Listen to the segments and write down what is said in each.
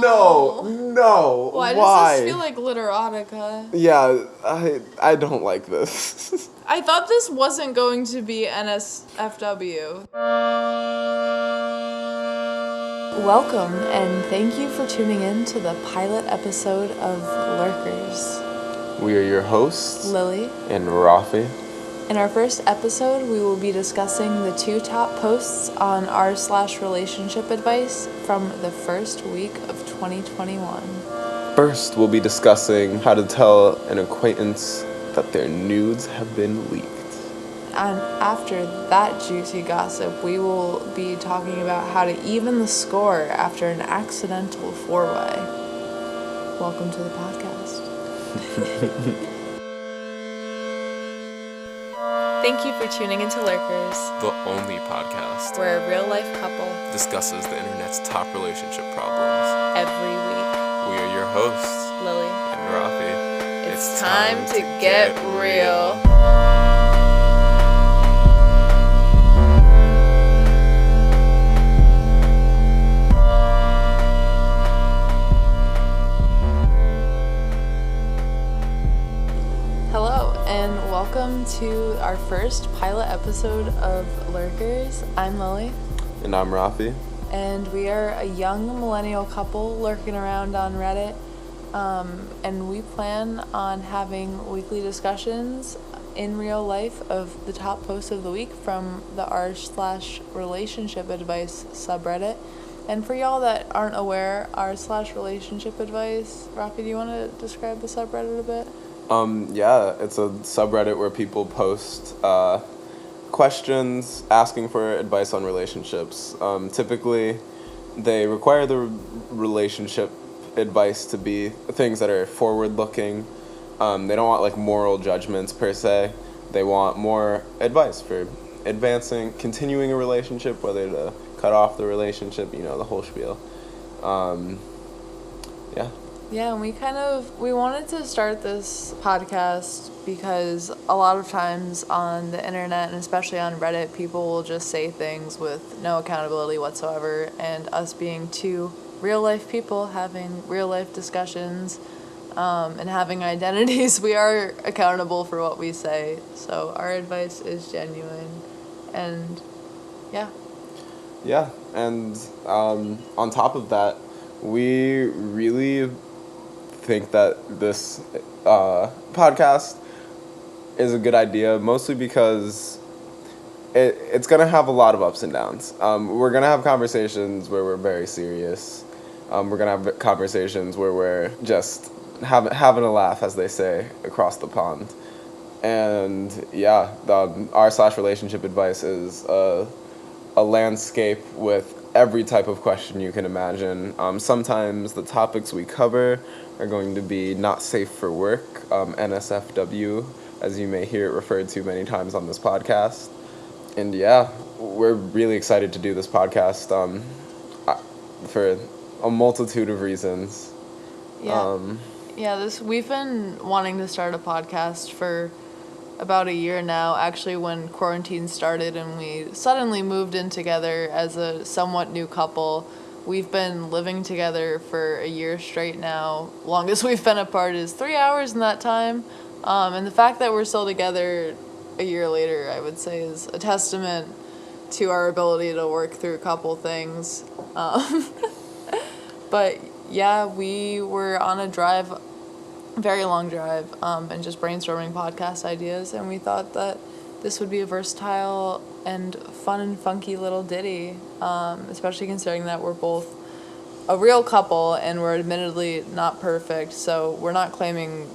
No. Why Why? does this feel like literotica? Yeah, I don't like this. I thought this wasn't going to be NSFW. Welcome, and thank you for tuning in to the pilot episode of Lurkers. We are your hosts, Lily and Rafi. In our first episode, we will be discussing the 2 top posts on r/relationship advice from the first week of 2021. First, we'll be discussing how to tell an acquaintance that their nudes have been leaked. And after that juicy gossip, we will be talking about how to even the score after an accidental 4-way. Welcome to the podcast. Thank you for tuning into Lurkers, The only podcast where a real-life couple discusses the internet's top relationship problems. every week. We are your hosts, Lily and Rafi. It's time to get real. Hello, and welcome to our first pilot episode of Lurkers. I'm Lily, And I'm Rafi. and we are a young millennial couple lurking around on Reddit. And we plan on having weekly discussions in real life of the top posts of the week from the r/relationship advice subreddit. And for y'all that aren't aware, r/relationship advice, Rafi, do you want to describe the subreddit a bit? Yeah, it's a subreddit where people post questions asking for advice on relationships. Typically, they require the relationship advice to be things that are forward-looking. They don't want like moral judgments per se. They want more advice for advancing, continuing a relationship, whether to cut off the relationship, the whole spiel. Yeah. Yeah, and we wanted to start this podcast because a lot of times on the internet, and especially on Reddit, people will just say things with no accountability whatsoever, and us being 2 real-life people having real-life discussions and having identities, we are accountable for what we say, so our advice is genuine, and yeah. Yeah, and on top of that, we really think that this podcast is a good idea, mostly because it's going to have a lot of ups and downs. We're going to have conversations where we're very serious. We're going to have conversations where we're just having a laugh, as they say, across the pond. And yeah, r/relationship advice is a landscape with every type of question you can imagine. Sometimes the topics we cover are going to be not safe for work, NSFW, as you may hear it referred to many times on this podcast. And yeah, we're really excited to do this podcast for a multitude of reasons. We've been wanting to start a podcast for about a year now, actually, when quarantine started and we suddenly moved in together as a somewhat new couple. We've been living together for a year straight now. Longest we've been apart is 3 hours in that time. And the fact that we're still together a year later, I would say, is a testament to our ability to work through a couple things. But yeah, we were on a very long drive, and just brainstorming podcast ideas, and we thought that this would be a versatile and fun and funky little ditty, especially considering that we're both a real couple and we're admittedly not perfect, so we're not claiming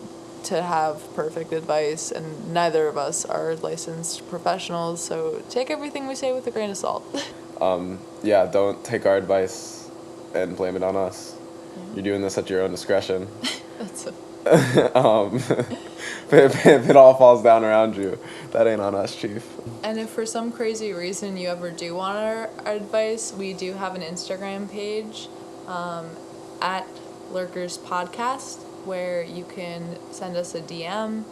to have perfect advice, and neither of us are licensed professionals, so take everything we say with a grain of salt. Yeah, don't take our advice and blame it on us. Yeah. You're doing this at your own discretion. That's if it all falls down around you, that ain't on us, Chief. And if for some crazy reason you ever do want our advice, we do have an Instagram page, at Lurkers Podcast, where you can send us a DM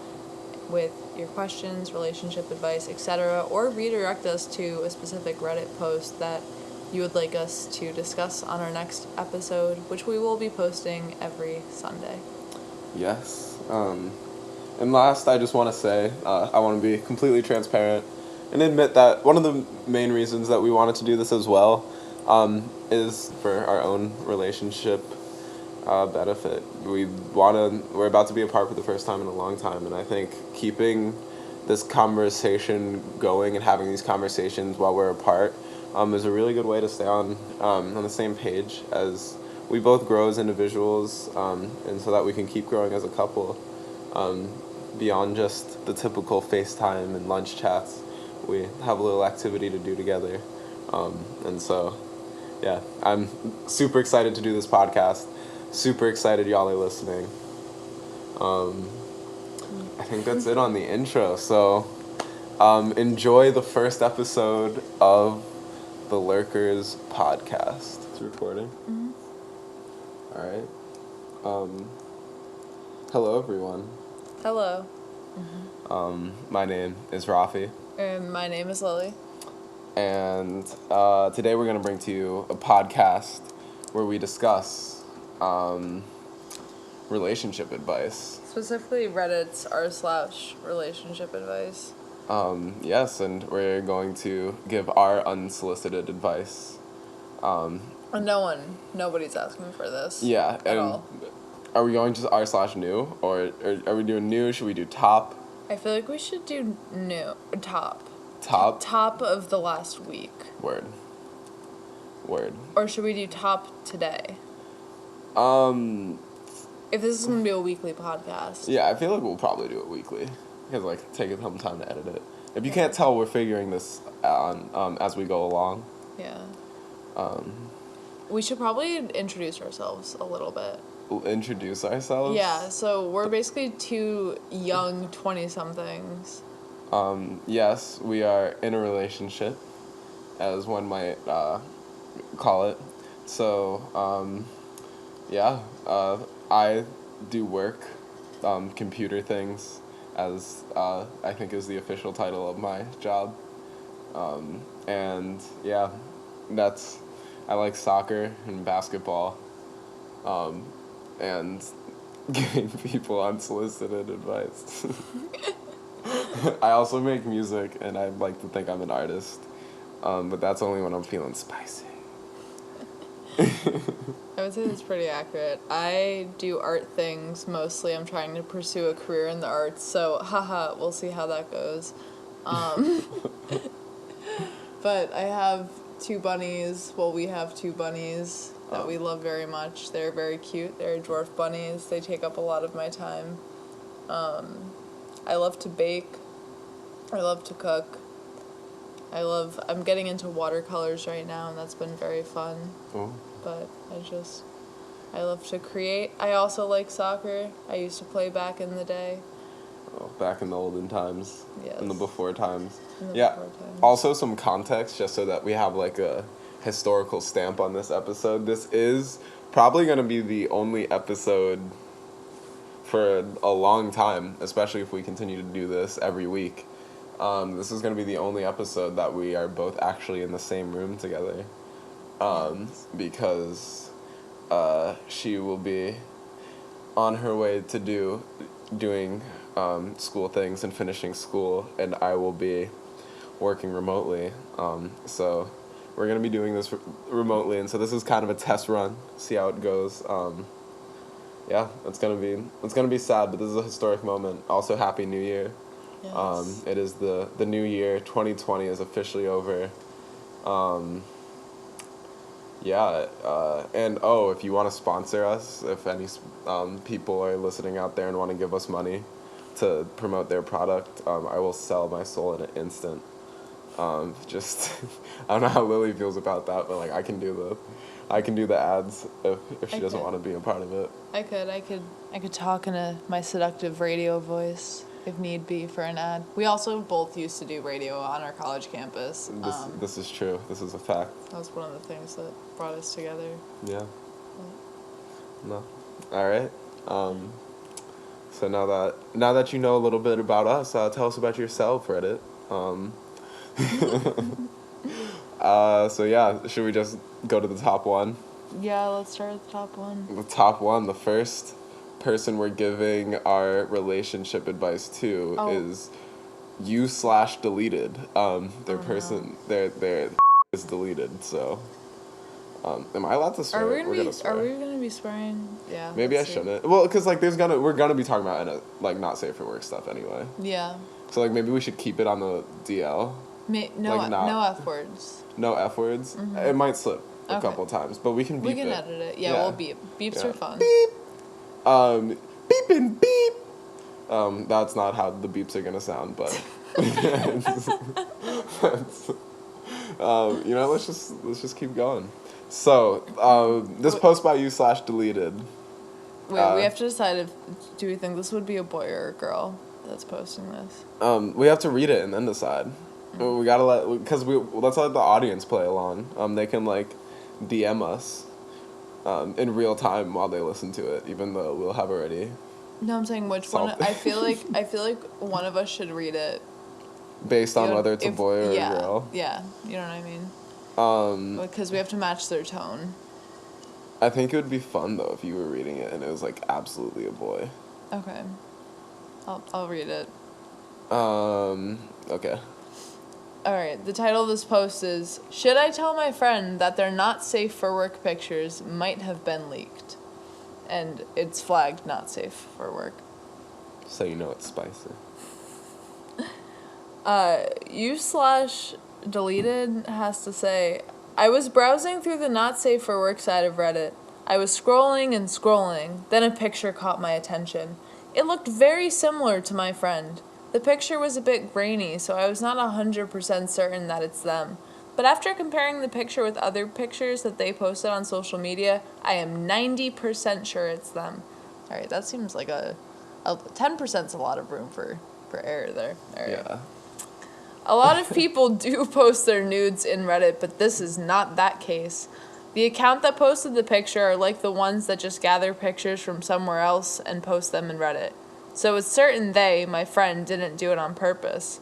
with your questions, relationship advice, etc., or redirect us to a specific Reddit post that you would like us to discuss on our next episode, which we will be posting every Sunday. Yes. And last, I just want to say, I want to be completely transparent and admit that one of the main reasons that we wanted to do this as well is for our own relationship benefit. We're about to be apart for the first time in a long time, and I think keeping this conversation going and having these conversations while we're apart is a really good way to stay on the same page as we both grow as individuals, and so that we can keep growing as a couple beyond just the typical FaceTime and lunch chats. We have a little activity to do together, and so yeah, I'm super excited to do this podcast. Super excited y'all are listening. I think that's it on the intro. So enjoy the first episode of the Lurkers podcast. It's recording. Mm-hmm. All right. Hello, everyone. Hello. My name is Rafi. And my name is Lily. And today we're going to bring to you a podcast where we discuss relationship advice. Specifically Reddit's r/relationship advice. Yes, and we're going to give our unsolicited advice. And nobody's asking for this. Yeah, at all. Are we going to r/new, or are we doing new? Should we do top? I feel like we should do new. Top. Top? Top of the last week. Word. Or should we do top today? If this is going to be a weekly podcast. Yeah, I feel like we'll probably do it weekly. Because, like, take some time to edit it. If you can't tell, we're figuring this on as we go along. Yeah. We should probably introduce ourselves a little bit. Introduce ourselves? Yeah, so we're basically two young 20-somethings. Yes, we are in a relationship, as one might call it. So, yeah, I do work, computer things, as I think is the official title of my job. And yeah, I like soccer and basketball, and giving people unsolicited advice. I also make music, and I like to think I'm an artist, but that's only when I'm feeling spicy. I would say that's pretty accurate. I do art things mostly. I'm trying to pursue a career in the arts, so haha, we'll see how that goes. But I have two bunnies. Well, we have two bunnies that we love very much. They're very cute. They're dwarf bunnies. They take up a lot of my time. I love to bake. I love to cook. I'm getting into watercolors right now, and that's been very fun. Oh. But I love to create. I also like soccer. I used to play back in the day. Oh, back in the olden times. Yes. In the before times. Before times. Also some context, just so that we have like a historical stamp on this episode. This is probably going to be the only episode for a long time, especially if we continue to do this every week. This is going to be the only episode that we are both actually in the same room together. Because she will be on her way to doing school things and finishing school, and I will be working remotely. So we're going to be doing this remotely, and so this is kind of a test run, see how it goes. Yeah, it's gonna be sad, but this is a historic moment. Also, Happy New Year. Yes. It is the new year. 2020 is officially over. Yeah, and if you want to sponsor us, if any people are listening out there and want to give us money to promote their product, I will sell my soul in an instant. Just I don't know how Lily feels about that, but like I can do the ads if she doesn't want to be a part of it. I could talk in my seductive radio voice if need be for an ad. We also both used to do radio on our college campus. This is true. This is a fact. That was one of the things that brought us together. Yeah. No. All right. So now that you know a little bit about us, tell us about yourself, Reddit. So yeah, should we just go to the top one? Yeah, let's start with the top one. The top one, the first person we're giving our relationship advice to is you/deleted. Their is deleted. So, am I allowed to swear? Are we gonna be swearing? Yeah. Maybe I shouldn't. Well, because like we're gonna be talking about like not safe for work stuff anyway. Yeah. So like maybe we should keep it on the DL. No F words. No F words. Mm-hmm. It might slip a couple times, but we can beep it. We can edit it. Yeah, we'll beep. Beeps are fun. Beep. Beep and beep. That's not how the beeps are gonna sound, but let's just keep going. So, this post by you/deleted. Wait, we have to decide do we think this would be a boy or a girl that's posting this? We have to read it and then decide. Mm-hmm. We gotta let's let the audience play along. They can like DM us, in real time while they listen to it, even though we'll have already. No, I'm saying which one. I feel like one of us should read it. Based on whether it's a boy or a girl. Yeah, you know what I mean. Because we have to match their tone. I think it would be fun though if you were reading it and it was like absolutely a boy. Okay. I'll read it. Okay. Alright, the title of this post is, "Should I tell my friend that their not safe for work pictures might have been leaked?" And it's flagged not safe for work. So you know it's spicy. You/deleted has to say, "I was browsing through the not safe for work side of Reddit. I was scrolling and scrolling. Then a picture caught my attention. It looked very similar to my friend. The picture was a bit grainy, so I was not 100% certain that it's them. But after comparing the picture with other pictures that they posted on social media, I am 90% sure it's them." Alright, that seems like 10%'s a lot of room for error there. All right. Yeah. "A lot of people do post their nudes in Reddit, but this is not that case. The account that posted the picture are like the ones that just gather pictures from somewhere else and post them in Reddit. So it's certain they, my friend, didn't do it on purpose.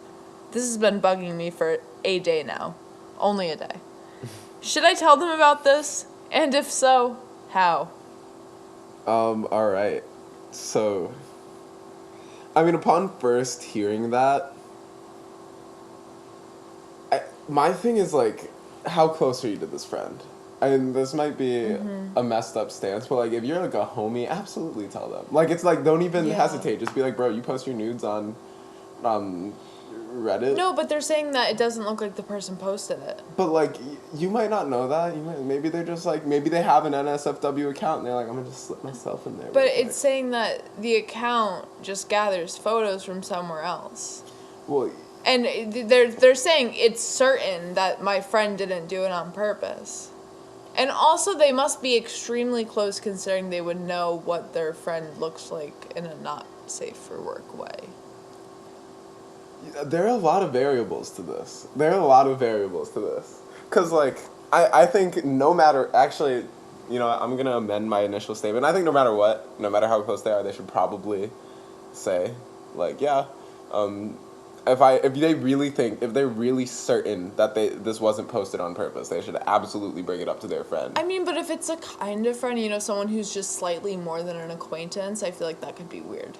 This has been bugging me for a day now. Only a day. Should I tell them about this? And if so, how?" Alright. So, I mean, upon first hearing that, my thing is, like, how close are you to this friend? I mean, this might be a messed up stance, but, like, if you're, like, a homie, absolutely tell them. Like, it's, like, don't even hesitate. Just be like, bro, you post your nudes on Reddit? No, but they're saying that it doesn't look like the person posted it. But, like, you might not know that. Maybe they're just, like, maybe they have an NSFW account, and they're like, I'm gonna just slip myself in there. But it's saying that the account just gathers photos from somewhere else. Well... And they're saying it's certain that my friend didn't do it on purpose. And also, they must be extremely close considering they would know what their friend looks like in a not safe for work way. There are a lot of variables to this. Because, like, I think no matter... Actually, I'm going to amend my initial statement. I think no matter what, no matter how close they are, they should probably say, like, yeah, if they're really certain that this wasn't posted on purpose, they should absolutely bring it up to their friend. I mean, but if it's a kind of friend, someone who's just slightly more than an acquaintance, I feel like that could be weird.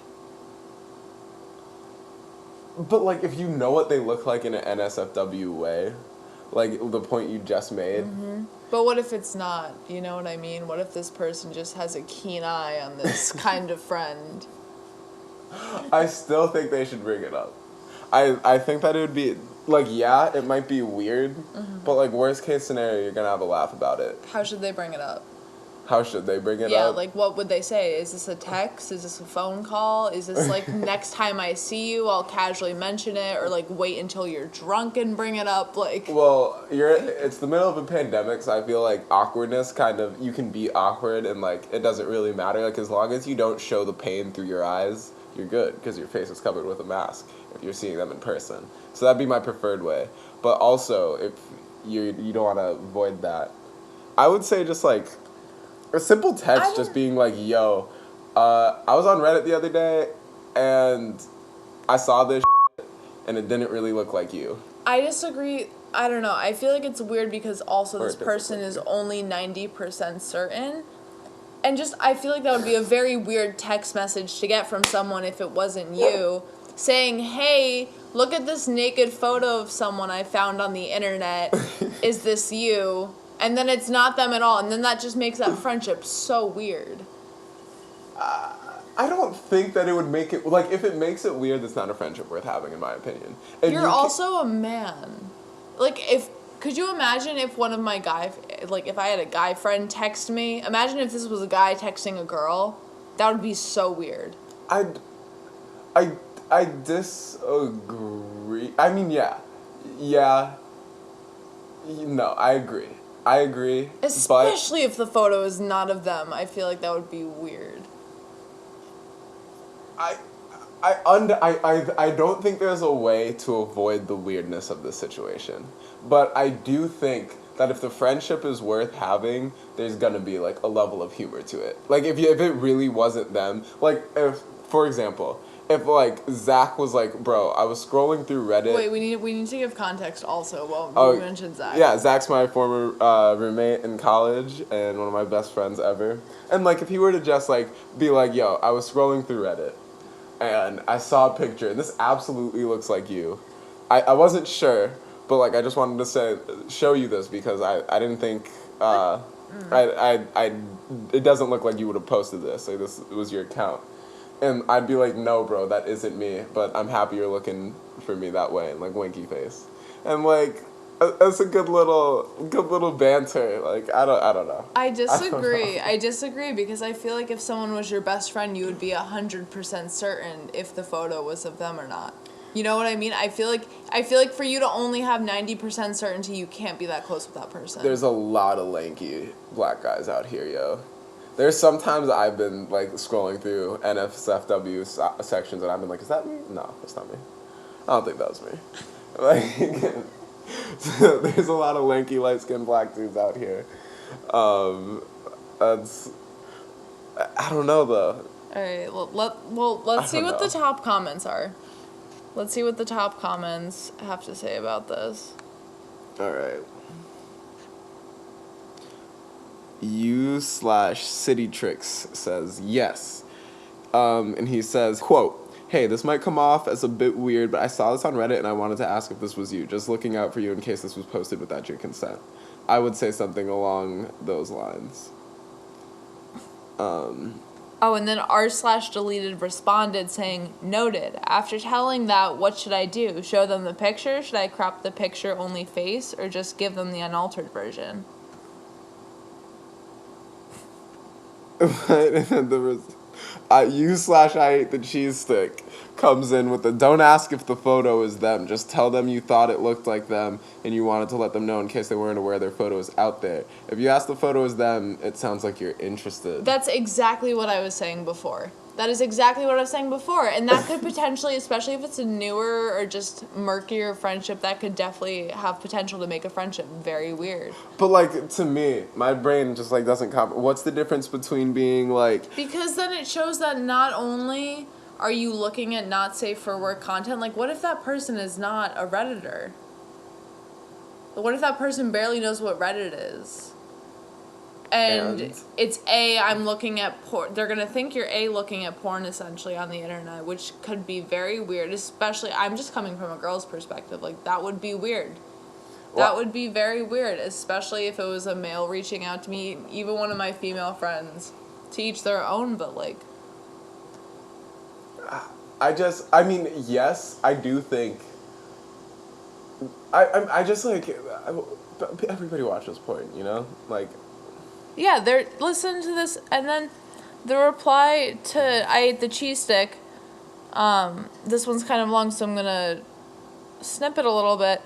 But, like, if you know what they look like in an NSFW way, like the point you just made. Mm-hmm. But what if it's not? You know what I mean? What if this person just has a keen eye on this kind of friend? I still think they should bring it up. I think that it would be, like, yeah, it might be weird, but, like, worst case scenario, you're going to have a laugh about it. How should they bring it up? How should they bring it up? Yeah, like, what would they say? Is this a text? Is this a phone call? Is this, like, next time I see you, I'll casually mention it? Or, like, wait until you're drunk and bring it up? Like... Well, it's the middle of a pandemic, so I feel like awkwardness you can be awkward and, like, it doesn't really matter. Like, as long as you don't show the pain through your eyes, you're good, because your face is covered with a mask if you're seeing them in person. So that'd be my preferred way. But also, if you don't want to avoid that, I would say just, like, a simple text just being like, yo, I was on Reddit the other day, and I saw this shit, and it didn't really look like you. I disagree. I don't know. I feel like it's weird because also Or this it doesn't person look is good. only 90% certain. And just, I feel like that would be a very weird text message to get from someone if it wasn't you, saying, hey, look at this naked photo of someone I found on the internet. Is this you? And then it's not them at all. And then that just makes that friendship so weird. I don't think that it would make it, like, if it makes it weird, it's not a friendship worth having, in my opinion. And You're also a man. Like, could you imagine if one of my if I had a guy friend text me, imagine if this was a guy texting a girl, that would be so weird. I disagree. I mean, yeah. Yeah. No, I agree. Especially if the photo is not of them, I feel like that would be weird. I don't think there's a way to avoid the weirdness of the situation. But I do think that if the friendship is worth having, there's gonna be like a level of humor to it. Like if it really wasn't them, like if, for example, if like Zach was like, bro, I was scrolling through Reddit. Wait, we need to give context also. Well, we mentioned Zach. Yeah, Zach's my former roommate in college and one of my best friends ever. And like if he were to just like be like, yo, I was scrolling through Reddit and I saw a picture and this absolutely looks like you. I wasn't sure, but like I just wanted to show you this because I didn't think it doesn't look like you would have posted this. Like this was your account. And I'd be like, no, bro, that isn't me, but I'm happy you're looking for me that way, and like winky face. And like that's a good little banter. Like I don't know. I disagree. I disagree because I feel like if someone was your best friend, you would be 100% certain if the photo was of them or not. You know what I mean? I feel like for you to only have 90% certainty, you can't be that close with that person. There's a lot of lanky black guys out here, yo. There's sometimes I've been like scrolling through NSFW sections and I've been like, is that me? No, that's not me. I don't think that was me. Like. There's a lot of lanky, light-skinned black dudes out here. That's... I don't know, though. Alright, let's see what the top comments are. Let's see what the top comments have to say about this. Alright. U/CityTricks says, yes. And he says, quote, hey, this might come off as a bit weird, but I saw this on Reddit and I wanted to ask if this was you. Just looking out for you in case this was posted without your consent. I would say something along those lines. Oh, and then r/deleted responded saying, noted. After telling that, what should I do? Show them the picture? Should I crop the picture only face? Or just give them the unaltered version? U/I ate the cheese stick comes in with the don't ask if the photo is them. Just tell them you thought it looked like them and you wanted to let them know in case they weren't aware their photo is out there. If you ask the photo is them, it sounds like you're interested. That's exactly what I was saying before. That is exactly what I was saying before. And that could potentially, especially if it's a newer or just murkier friendship, that could definitely have potential to make a friendship very weird. But, like, to me, my brain just, like, doesn't comprehend. What's the difference between being, like... Because then it shows that not only are you looking at not safe for work content, like, what if that person is not a Redditor? What if that person barely knows what Reddit is? And it's I'm looking at porn. They're going to think you're looking at porn essentially on the internet, which could be very weird, especially, I'm just coming from a girl's perspective. Like, that would be weird. That would be very weird, especially if it was a male reaching out to me, even one of my female friends. To each their own, but like... I mean, yes, I do think... I just, like... Everybody watches porn, you know? Like... Yeah, listen to this, and then the reply to I ate the cheese stick, this one's kind of long, so I'm gonna snip it a little bit.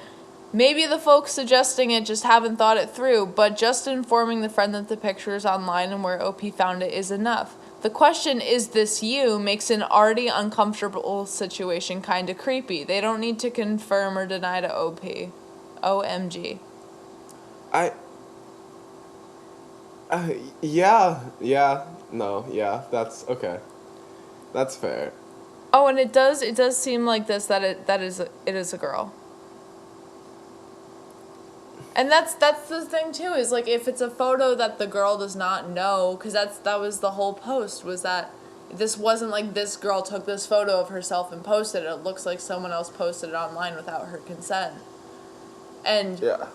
Maybe the folks suggesting it just haven't thought it through, but just informing the friend that the picture is online and where OP found it is enough. The question, is this you, makes an already uncomfortable situation kind of creepy. They don't need to confirm or deny to OP. OMG. That's okay. That's fair. Oh, and it does seem like this, that it is a girl. And that's the thing too, is like if it's a photo that the girl does not know, because that was the whole post, was that this wasn't like this girl took this photo of herself and posted it. It looks like someone else posted it online without her consent. And Yeah.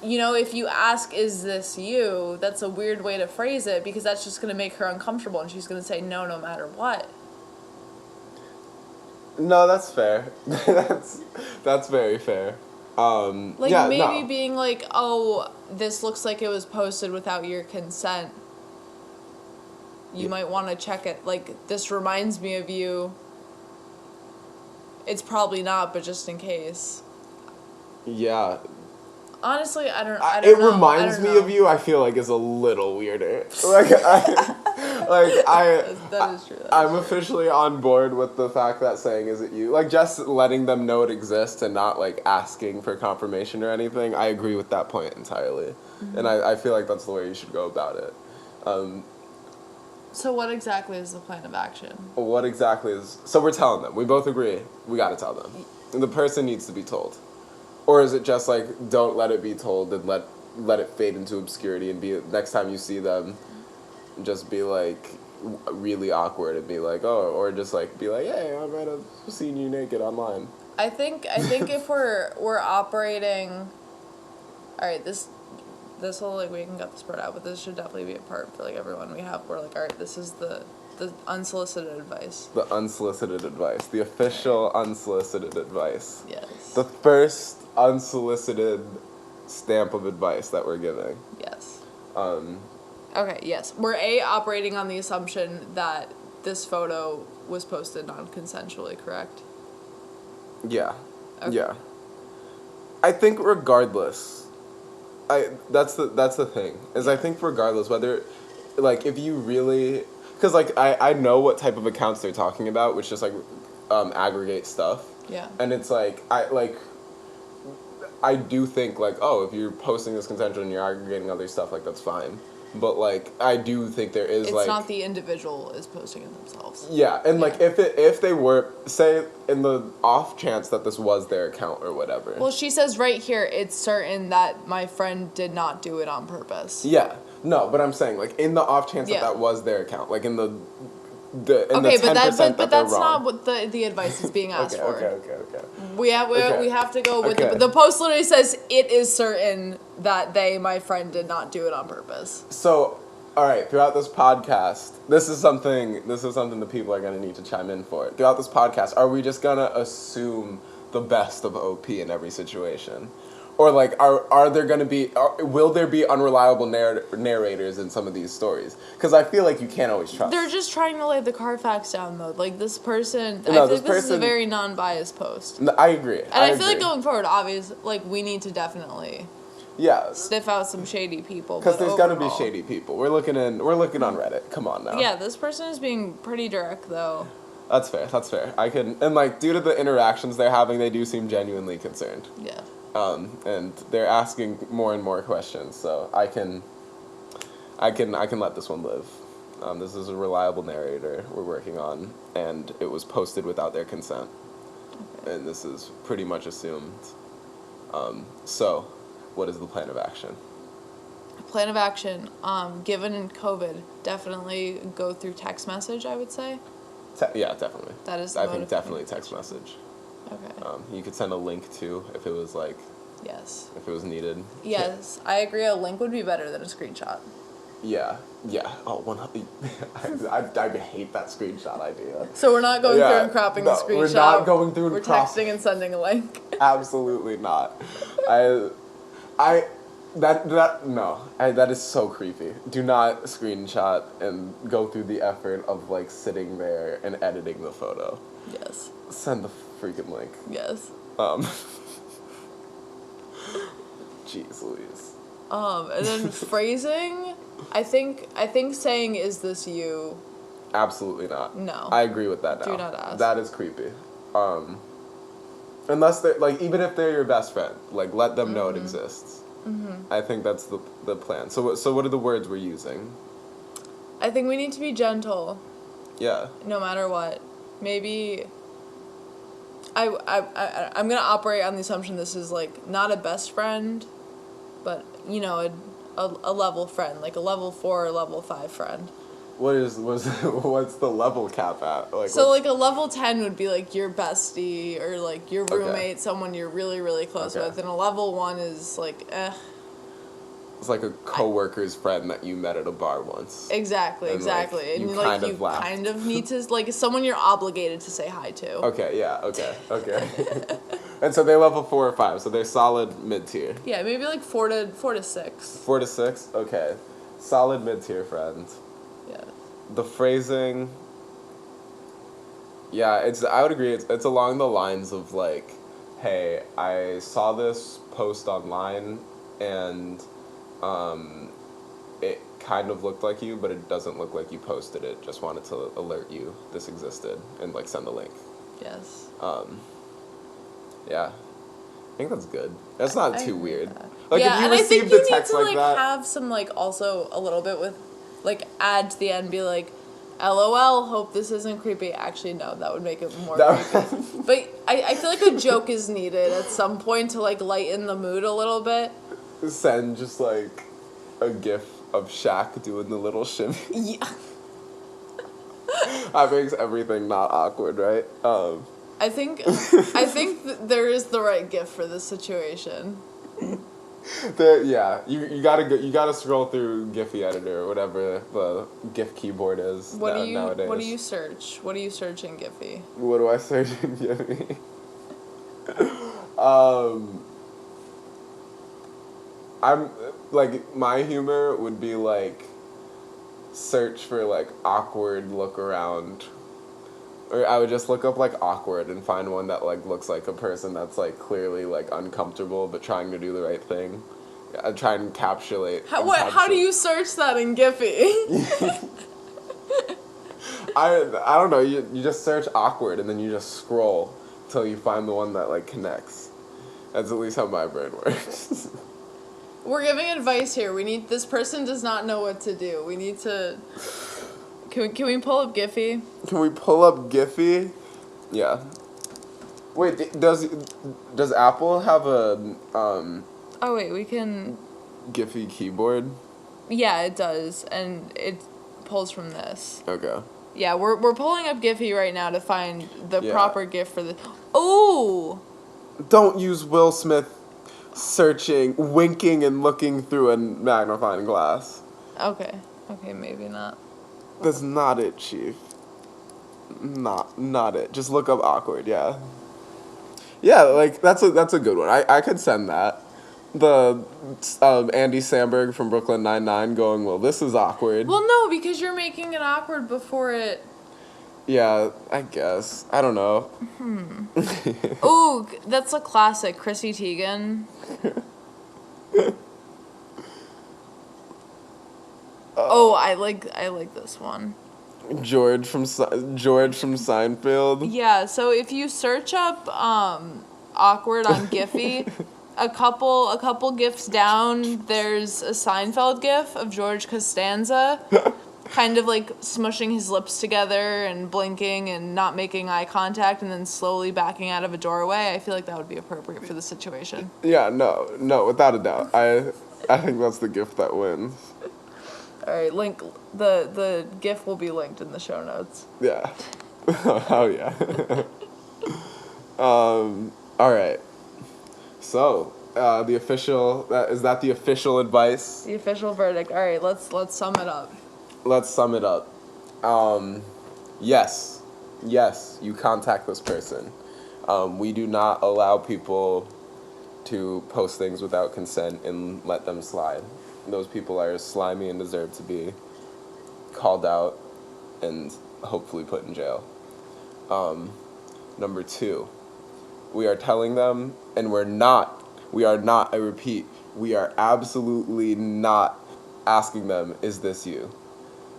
you know, if you ask, is this you, that's a weird way to phrase it, because that's just going to make her uncomfortable, and she's going to say no matter what. No, that's fair. that's very fair. Like, yeah, maybe no. being like, oh, this looks like it was posted without your consent. You might want to check it. Like, this reminds me of you. It's probably not, but just in case. Yeah. Honestly, I don't It know. reminds me of you, I feel like, is a little weirder. That is true. I'm officially on board with the fact that saying, is it you? Like, just letting them know it exists and not, like, asking for confirmation or anything. I agree with that point entirely. Mm-hmm. And I feel like that's the way you should go about it. So what exactly is the plan of action? What exactly is... So we're telling them. We both agree. We gotta tell them. The person needs to be told. Or is it just like, don't let it be told and let it fade into obscurity and be, next time you see them, just be like really awkward and be like, oh, or just like be like, hey, I might have seen you naked online. I think if we're operating, all right, this will, like, we can get this part out, but this should definitely be a part for like everyone we have. We're like, all right, this is the unsolicited advice. The unsolicited advice. The official unsolicited advice. Yes. The first unsolicited stamp of advice that we're giving. Yes. Okay, yes. We're operating on the assumption that this photo was posted non-consensually, correct? Yeah. Okay. Yeah. I think regardless, that's the thing, is I think regardless whether, like, if you really... Because, like, I know what type of accounts they're talking about, which just, like, aggregate stuff. Yeah. And it's, like, I do think, like, oh, if you're posting this consensual and you're aggregating other stuff, like, that's fine. But, like, I do think there is, it's not the individual is posting it themselves. Yeah, and, like, if they were, say, in the off chance that this was their account or whatever. Well, she says right here, it's certain that my friend did not do it on purpose. Yeah. No, but I'm saying, like, in the off chance that was their account, like, in the okay, the 10% but that's not what the advice is being asked for. Okay. We have to go with the post literally says it is certain that my friend did not do it on purpose. So, all right, throughout this podcast, this is something the people are going to need to chime in for. Throughout this podcast, are we just going to assume the best of OP in every situation? Or, like, are there going to be... will there be unreliable narrators in some of these stories? Because I feel like you can't always trust. They're just trying to lay the Carfax down, though. Like, this person... I think this is a very non-biased post. No, I agree. And I feel like going forward, obviously, like, we need to definitely... Yeah. Sniff out some shady people. Because there's got to be shady people. We're looking on Reddit. Come on now. Yeah, this person is being pretty direct, though. That's fair. And, like, due to the interactions they're having, they do seem genuinely concerned. Yeah. And they're asking more and more questions, so I can let this one live. This is a reliable narrator we're working on, and it was posted without their consent. Okay. And this is pretty much assumed. So, what is the plan of action? Plan of action, given COVID, definitely go through text message, I would say. Yeah, definitely. That is I think definitely text message. Okay. You could send a link too if it was like. Yes. If it was needed. Yes, I agree. A link would be better than a screenshot. Yeah. Oh, I hate that screenshot idea. So we're not going through and cropping the screenshot. We're not going through and We're texting and sending a link. Absolutely not. That is so creepy. Do not screenshot and go through the effort of, like, sitting there and editing the photo. Yes. Send the freaking link. Yes. Jeez Louise. And then phrasing, I think saying, is this you? Absolutely not. No. I agree with that now. Do not ask. That is creepy. Unless they're, like, even if they're your best friend, like, let them know it exists. Mm-hmm. I think that's the plan. So what are the words we're using? I think we need to be gentle. Yeah. No matter what. Maybe... I'm gonna operate on the assumption this is, like, not a best friend, but a level friend, like a level 4 or level 5 friend. What's the level cap at? So like a level 10 would be like your bestie or like your roommate, someone you're really, really close with, and a level 1 is like It's like a coworker's friend that you met at a bar once. Exactly. And you kind of need to, like, someone you're obligated to say hi to. Okay. And so they level 4 or 5, so they're solid mid-tier. Yeah, maybe like 4 to 6. 4 to 6? Okay. Solid mid-tier friend. Yeah. The phrasing, yeah, I would agree, it's along the lines of like, hey, I saw this post online and it kind of looked like you, but it doesn't look like you posted it. Just wanted to alert you this existed and like send the link. Yes. Yeah. I think that's good. That's not too weird. That. Like yeah, if you and received I think a text you need to like that, have some like also a little bit with like add to the end, be like, LOL, hope this isn't creepy. Actually, no, that would make it more creepy. But I feel like a joke is needed at some point to like lighten the mood a little bit. Send just like a gif of Shaq doing the little shimmy. Yeah. That makes everything not awkward, right? I think there is the right gif for this situation. You gotta scroll through Giphy editor or whatever the GIF keyboard is nowadays. What do you search? What do you search in Giphy? What do I search in Giphy? I'm like, my humor would be like search for like awkward look around. Or I would just look up like awkward and find one that like looks like a person that's like clearly like uncomfortable but trying to do the right thing. I try and encapsulate. How do you search that in Giphy? I don't know. You just search awkward and then you just scroll till you find the one that like connects. That's at least how my brain works. We're giving advice here. This person does not know what to do. We need to. Can we pull up Giphy? Can we pull up Giphy? Yeah. Wait, does Apple have a Oh wait, we can. Giphy keyboard? Yeah, it does, and it pulls from this. Okay. Yeah, we're pulling up Giphy right now to find the proper GIF for the. Oh. Don't use Will Smith searching, winking, and looking through a magnifying glass. Okay, maybe not. That's not it, Chief. Not it. Just look up awkward, yeah. Yeah, like, that's a good one. I could send that. The Andy Samberg from Brooklyn Nine-Nine going, well, this is awkward. Well, no, because you're making it awkward before it... Yeah, I guess. I don't know. Ooh, that's a classic. Chrissy Teigen. Oh, I like this one. George from Seinfeld. Yeah, so if you search up awkward on Giphy, a couple gifs down, there's a Seinfeld gif of George Costanza, kind of like smushing his lips together and blinking and not making eye contact, and then slowly backing out of a doorway. I feel like that would be appropriate for the situation. Yeah, no, without a doubt. I think that's the gif that wins. All right, link the GIF will be linked in the show notes. Yeah. Oh yeah. All right. So the official is that the official advice? The official verdict. All right, let's sum it up. Let's sum it up. Yes, you contact this person. We do not allow people to post things without consent and let them slide. Those people are slimy and deserve to be called out and hopefully put in jail. Number 2, we are telling them, and we are not, I repeat, we are absolutely not asking them, is this you?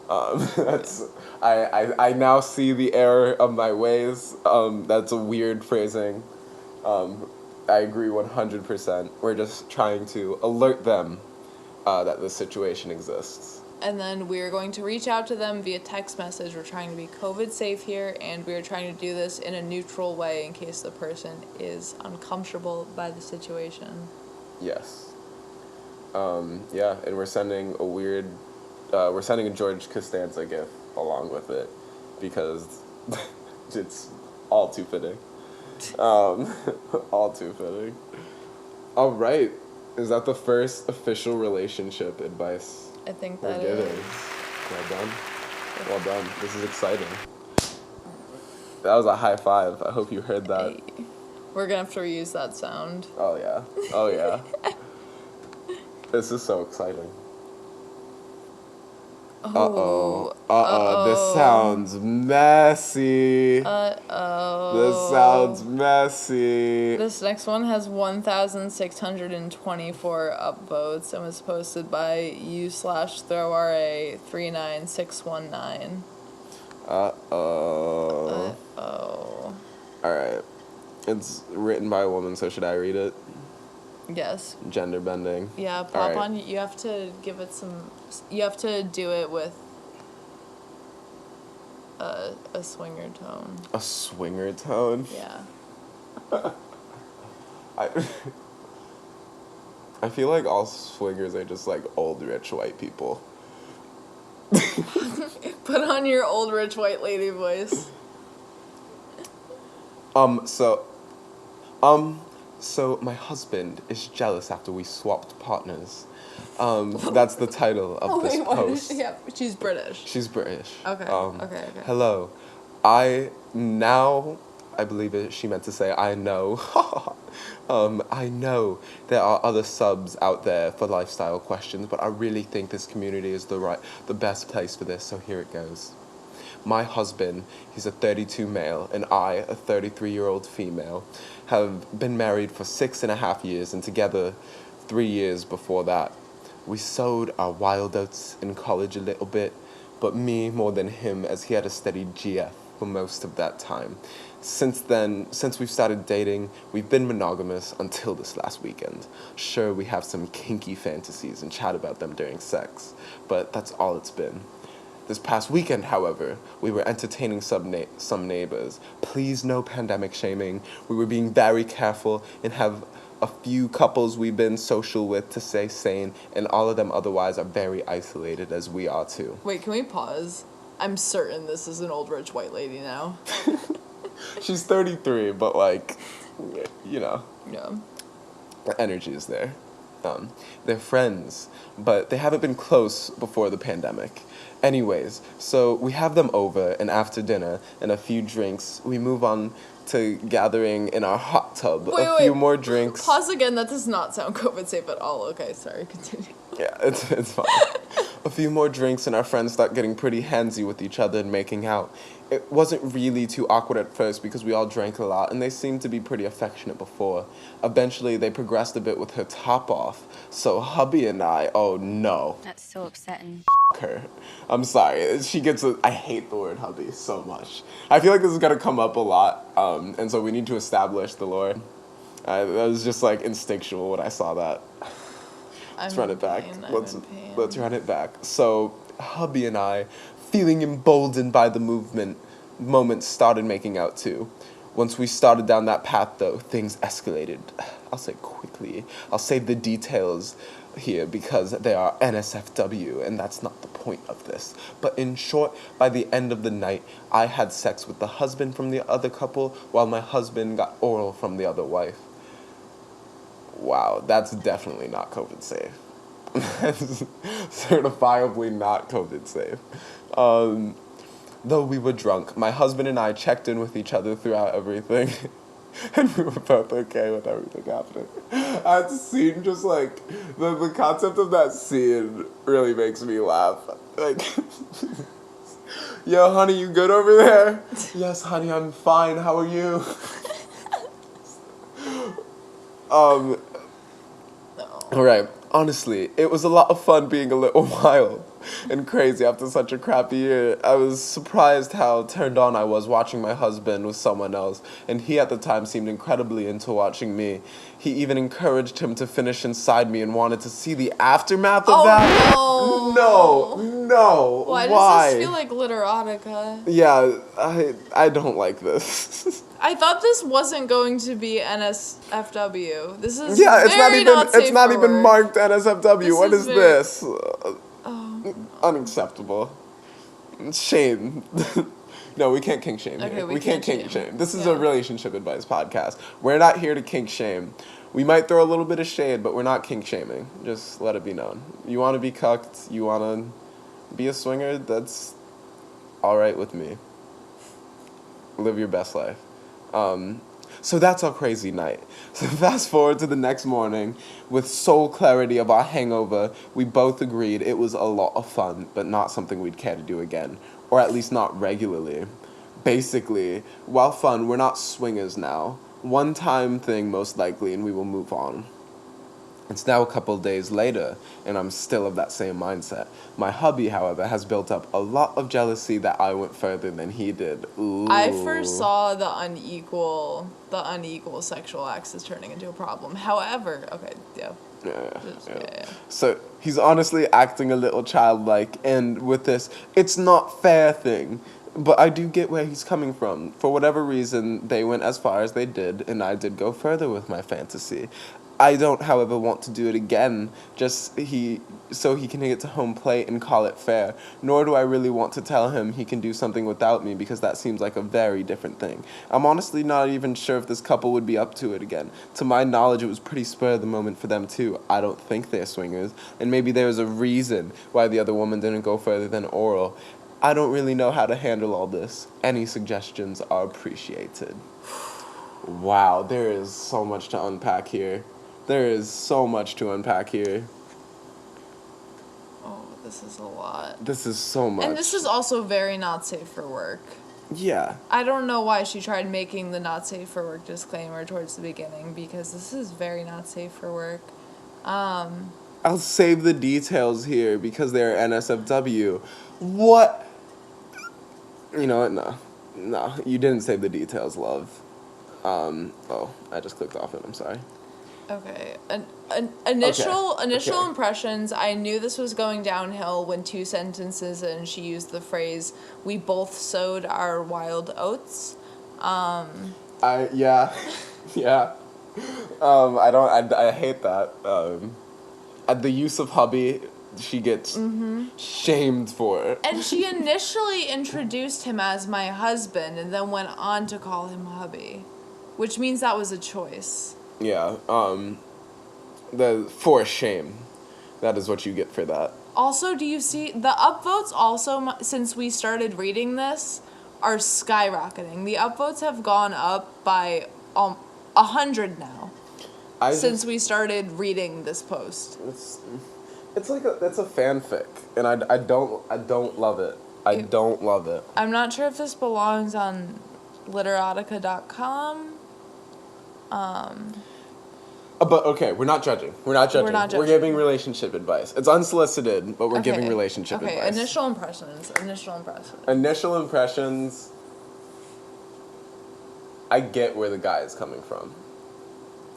I now see the error of my ways. That's a weird phrasing. I agree 100%. We're just trying to alert them that this situation exists. And then we are going to reach out to them via text message. We're trying to be COVID safe here, and we are trying to do this in a neutral way in case the person is uncomfortable by the situation. Yes. Yeah, and we're sending a George Costanza gift along with it because it's all too fitting. Um, all too fitting. All right, is that the first official relationship advice I think we're that giving? is. Well done. Well done. This is exciting. That was a high five. I hope you heard that. Hey. We're gonna have to reuse that sound. Oh yeah. Oh yeah. This is so exciting. Oh. This sounds messy. Uh-oh. This sounds messy. This next one has 1,624 upvotes and was posted by u/throwra39619. Uh-oh. Uh-oh. Alright. It's written by a woman, so should I read it? Yes. Gender bending. Yeah, pop Alright. on. You have to give it some. You have to do it with a swinger tone. A swinger tone? Yeah. I I feel like all swingers are just like old rich white people. Put on your old rich white lady voice. So my husband is jealous after we swapped partners. That's the title of this What does post. she have? She's British. She's British. Okay. Okay. Hello. I believe she meant to say I know. I know there are other subs out there for lifestyle questions, but I really think this community is the best place for this, so here it goes. My husband, he's a 32 male, and I, a 33-year-old female, have been married for 6.5 years and together 3 years before that. We sowed our wild oats in college a little bit, but me more than him, as he had a steady GF for most of that time. Since we've started dating, we've been monogamous until this last weekend. Sure, we have some kinky fantasies and chat about them during sex, but that's all it's been. This past weekend, however, we were entertaining some neighbors. Please, no pandemic shaming. We were being very careful and have a few couples we've been social with to stay sane, and all of them otherwise are very isolated, as we are too. Wait, can we pause? I'm certain this is an old rich white lady now. She's 33, but like, you know. Yeah. The energy is there. They're friends, but they haven't been close before the pandemic. Anyways, so we have them over, and after dinner and a few drinks, we move on to gathering in our hot tub. Wait. Few more drinks. Pause again. That does not sound COVID safe at all. Okay, sorry. Continue. Yeah, it's fine. A few more drinks, and our friends start getting pretty handsy with each other and making out. It wasn't really too awkward at first because we all drank a lot, and they seemed to be pretty affectionate before. Eventually, they progressed a bit with her top off, so hubby and I, oh no. That's so upsetting. Her. I'm sorry. I hate the word hubby so much. I feel like this is going to come up a lot, and so we need to establish the lore. That was just like instinctual when I saw that. Let's run it back. Let's run it back. So, hubby and I, feeling emboldened by the moment, started making out too. Once we started down that path, though, things escalated. I'll say quickly. I'll save the details here because they are NSFW, and that's not the point of this. But in short, by the end of the night, I had sex with the husband from the other couple, while my husband got oral from the other wife. Wow, that's definitely not COVID safe. That's certifiably not COVID safe. Though we were drunk, my husband and I checked in with each other throughout everything. And we were both okay with everything happening. That scene, just like, the concept of that scene really makes me laugh. Like, yo, honey, you good over there? Yes, honey, I'm fine. How are you? No. Alright, honestly, it was a lot of fun being a little wild. and crazy after such a crappy year. I was surprised how turned on I was watching my husband with someone else, and he at the time seemed incredibly into watching me. He even encouraged him to finish inside me and wanted to see the aftermath of that. No. Why Why? does this feel like literotica? Yeah, I don't like this. I thought this wasn't going to be NSFW. This is it's not even marked NSFW. What is this? Unacceptable. Shame. No, we can't kink shame. Okay, here. we can't can't kink shame. shame. This is a relationship advice podcast. We're not here to kink shame. We might throw a little bit of shade, but we're not kink shaming. Just let it be known. You want to be cucked, you want to be a swinger, that's all right with me. Live your best life. So that's our crazy night. So fast forward to the next morning, with sole clarity of our hangover, we both agreed it was a lot of fun, but not something we'd care to do again, or at least not regularly. Basically, while fun, we're not swingers now. One-time thing most likely, and we will move on. It's now a couple of days later, and I'm still of that same mindset. My hubby, however, has built up a lot of jealousy that I went further than he did. Ooh. I first saw the unequal sexual acts as turning into a problem. However, okay, yeah. Yeah. So he's honestly acting a little childlike, and with this, it's not fair thing. But I do get where he's coming from. For whatever reason, they went as far as they did, and I did go further with my fantasy. I don't, however, want to do it again, so he can get to home plate and call it fair. Nor do I really want to tell him he can do something without me, because that seems like a very different thing. I'm honestly not even sure if this couple would be up to it again. To my knowledge, it was pretty spur of the moment for them too. I don't think they're swingers, and maybe there's a reason why the other woman didn't go further than oral. I don't really know how to handle all this. Any suggestions are appreciated. Wow, there is so much to unpack here. There is so much to unpack here. Oh, this is a lot. This is so much. And this is also very not safe for work. Yeah. I don't know why she tried making the not safe for work disclaimer towards the beginning, because this is very not safe for work. I'll save the details here because they're NSFW. What? You know what? No, you didn't save the details, love. I just clicked off it. I'm sorry. Okay. Initial Okay. impressions, I knew this was going downhill when 2 sentences in she used the phrase, "We both sowed our wild oats." Yeah. I hate that. At the use of hubby, she gets shamed for it. And she initially introduced him as my husband and then went on to call him hubby, which means that was a choice. Yeah, for shame. That is what you get for that. Also, do you see the upvotes also, since we started reading this, are skyrocketing. The upvotes have gone up by 100 now since we started reading this post. It's a fanfic, and I don't love it. I don't love it. I'm not sure if this belongs on literotica.com. But okay, we're not judging. We're giving relationship advice. It's unsolicited, but we're giving relationship advice. Okay, initial impressions. Initial impressions. I get where the guy is coming from.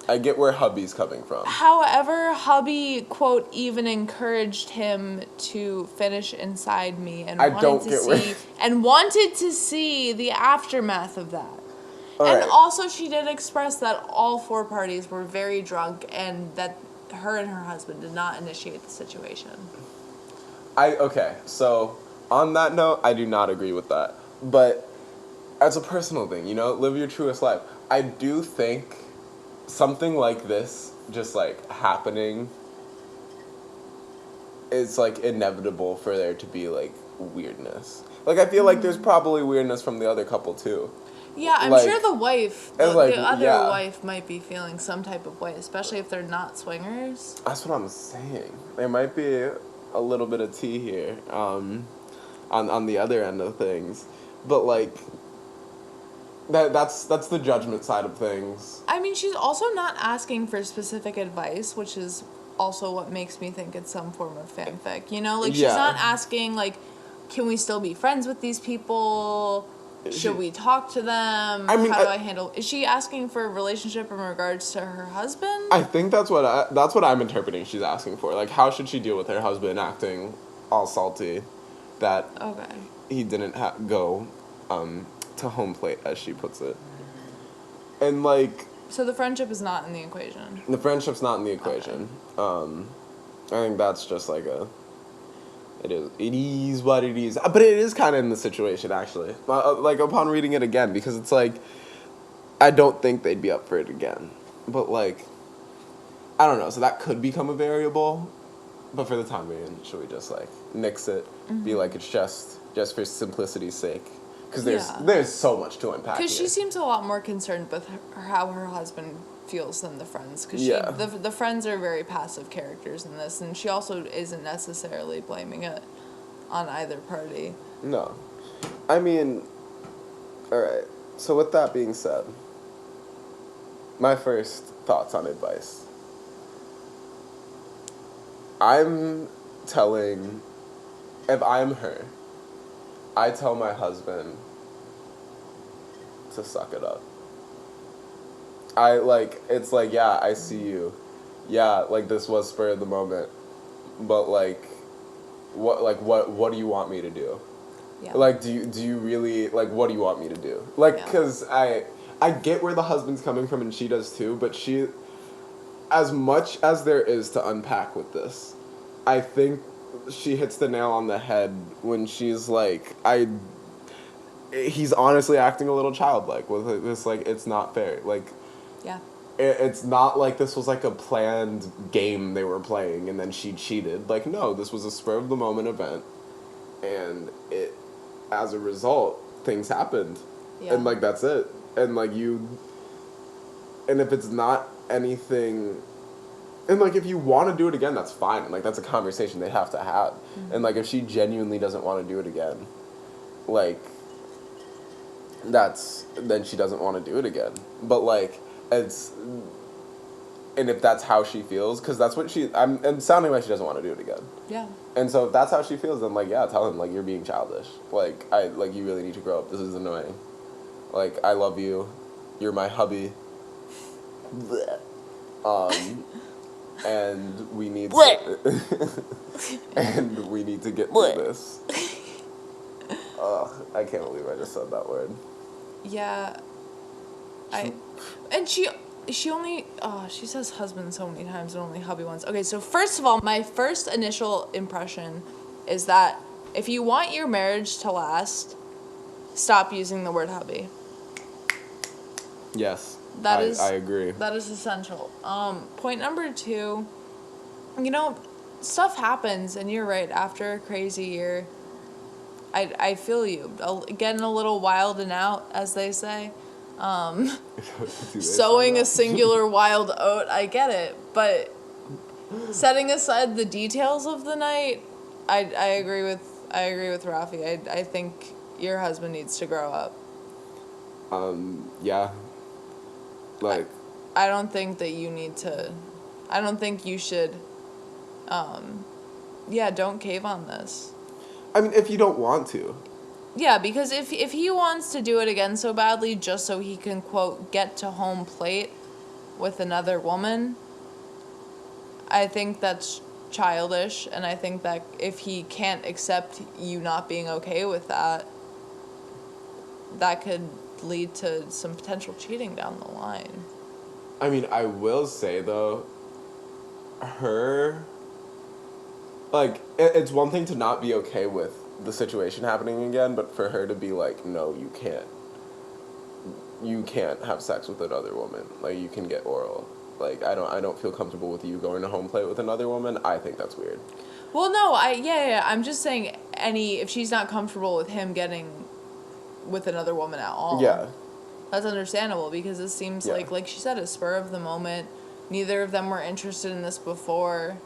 I get where hubby's coming from. However, hubby, quote, even encouraged him to finish inside me and wanted to see the aftermath of that. And also, she did express that all 4 parties were very drunk and that her and her husband did not initiate the situation. So on that note, I do not agree with that. But as a personal thing, live your truest life. I do think something like this just happening, it's inevitable for there to be weirdness. I feel like there's probably weirdness from the other couple too. Yeah, I'm sure the wife, the other wife might be feeling some type of way, especially if they're not swingers. That's what I'm saying. There might be a little bit of tea here, on the other end of things, but that's the judgment side of things. I mean, she's also not asking for specific advice, which is also what makes me think it's some form of fanfic. You know, like, she's Yeah. not asking, like, can we still be friends with these people? Should we talk to them? I mean, How do I handle... Is she asking for a relationship in regards to her husband? I think that's what I'm interpreting she's asking for. Like, how should she deal with her husband acting all salty that Okay. he didn't go to home plate, as she puts it. And, like... So the friendship is not in the equation? The friendship's not in the equation. Okay. I think that's just like it is what it is. But it is kind of in the situation, actually. Like, upon reading it again, because it's like, I don't think they'd be up for it again. But, like, I don't know. So that could become a variable. But for the time being, should we just, like, nix it? Mm-hmm. Be like, it's just for simplicity's sake. Because Yeah. there's so much to unpack Because she here. seems a lot more concerned with how her husband feels than the friends. Because Yeah. the friends are very passive characters in this, and she also isn't necessarily blaming it on either party. No. I mean, alright. So with that being said, my first thoughts on advice. I'm telling, if I'm her, I tell my husband to suck it up. It's like, yeah, I see you. Yeah, like, this was spur of the moment. But, like, what do you want me to do? Yeah. Like, do you really, like, what do you want me to do? Like, Yeah. because I get where the husband's coming from, and she does too, but she, as much as there is to unpack with this, I think she hits the nail on the head when she's like, he's honestly acting a little childlike with this, like, it's not fair. Like, Yeah. it's not like this was like a planned game they were playing and then she cheated. Like, no, this was a spur of the moment event, and as a result, things happened. Yeah. And, like, that's it. And, like, and if it's not anything, and, like, if you want to do it again, that's fine. And, like, that's a conversation they have to have. Mm-hmm. And, like, if she genuinely doesn't want to do it again, like, then she doesn't want to do it again. But, like, and if that's how she feels, because that's what and sounding like she doesn't want to do it again. Yeah. And so if that's how she feels, then, like, yeah, tell him, like, you're being childish. Like, you really need to grow up. This is annoying. Like, I love you. You're my hubby. And we need to, and we need to get through this. Ugh, I can't believe I just said that word. Yeah. She says husband so many times and only hubby once. Okay, so first of all, my first initial impression is that if you want your marriage to last, stop using the word hubby. Yes. I agree. That is essential. Point number 2, stuff happens, and you're right, after a crazy year, I feel you. Getting a little wild and out, as they say. Sowing a singular wild oat, I get it. But setting aside the details of the night, I agree with Rafi. I think your husband needs to grow up. Yeah. Like, I don't think that you need to. I don't think you should. Don't cave on this. I mean, if you don't want to. Yeah, because if he wants to do it again so badly just so he can, quote, get to home plate with another woman, I think that's childish, and I think that if he can't accept you not being okay with that, that could lead to some potential cheating down the line. I mean, I will say, though, it's one thing to not be okay with the situation happening again, but for her to be like, no, you can't have sex with another woman. Like, you can get oral. Like, I don't feel comfortable with you going to home plate with another woman. I think that's weird. Well, no, I'm just saying if she's not comfortable with him getting with another woman at all. Yeah. That's understandable, because it seems like she said, a spur of the moment. Neither of them were interested in this before.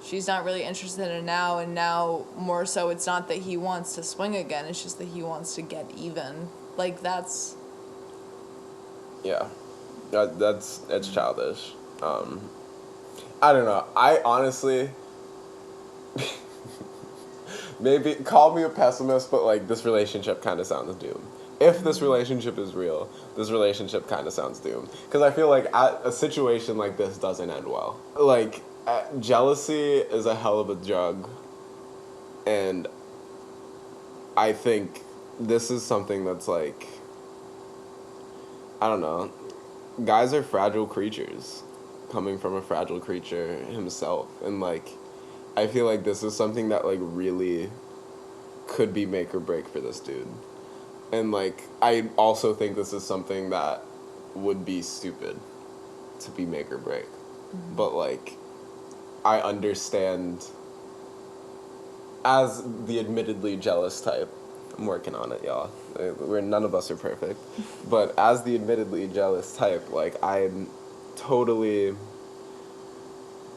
She's not really interested in it now, and now more so it's not that he wants to swing again, it's just that he wants to get even. Like, that's... Yeah. It's childish. I don't know. I honestly, maybe call me a pessimist, but like this relationship kind of sounds doomed. If this relationship is real, this relationship kind of sounds doomed. Because I feel like a situation like this doesn't end well. Like, jealousy is a hell of a drug. And I think this is something that's like, I don't know. Guys are fragile creatures, coming from a fragile creature himself. And like, I feel like this is something that like really could be make or break for this dude. And like, I also think this is something that would be stupid to be make or break. Mm-hmm. But like, I understand as the admittedly jealous type. I'm working on it, y'all. None of us are perfect. But as the admittedly jealous type, like, I totally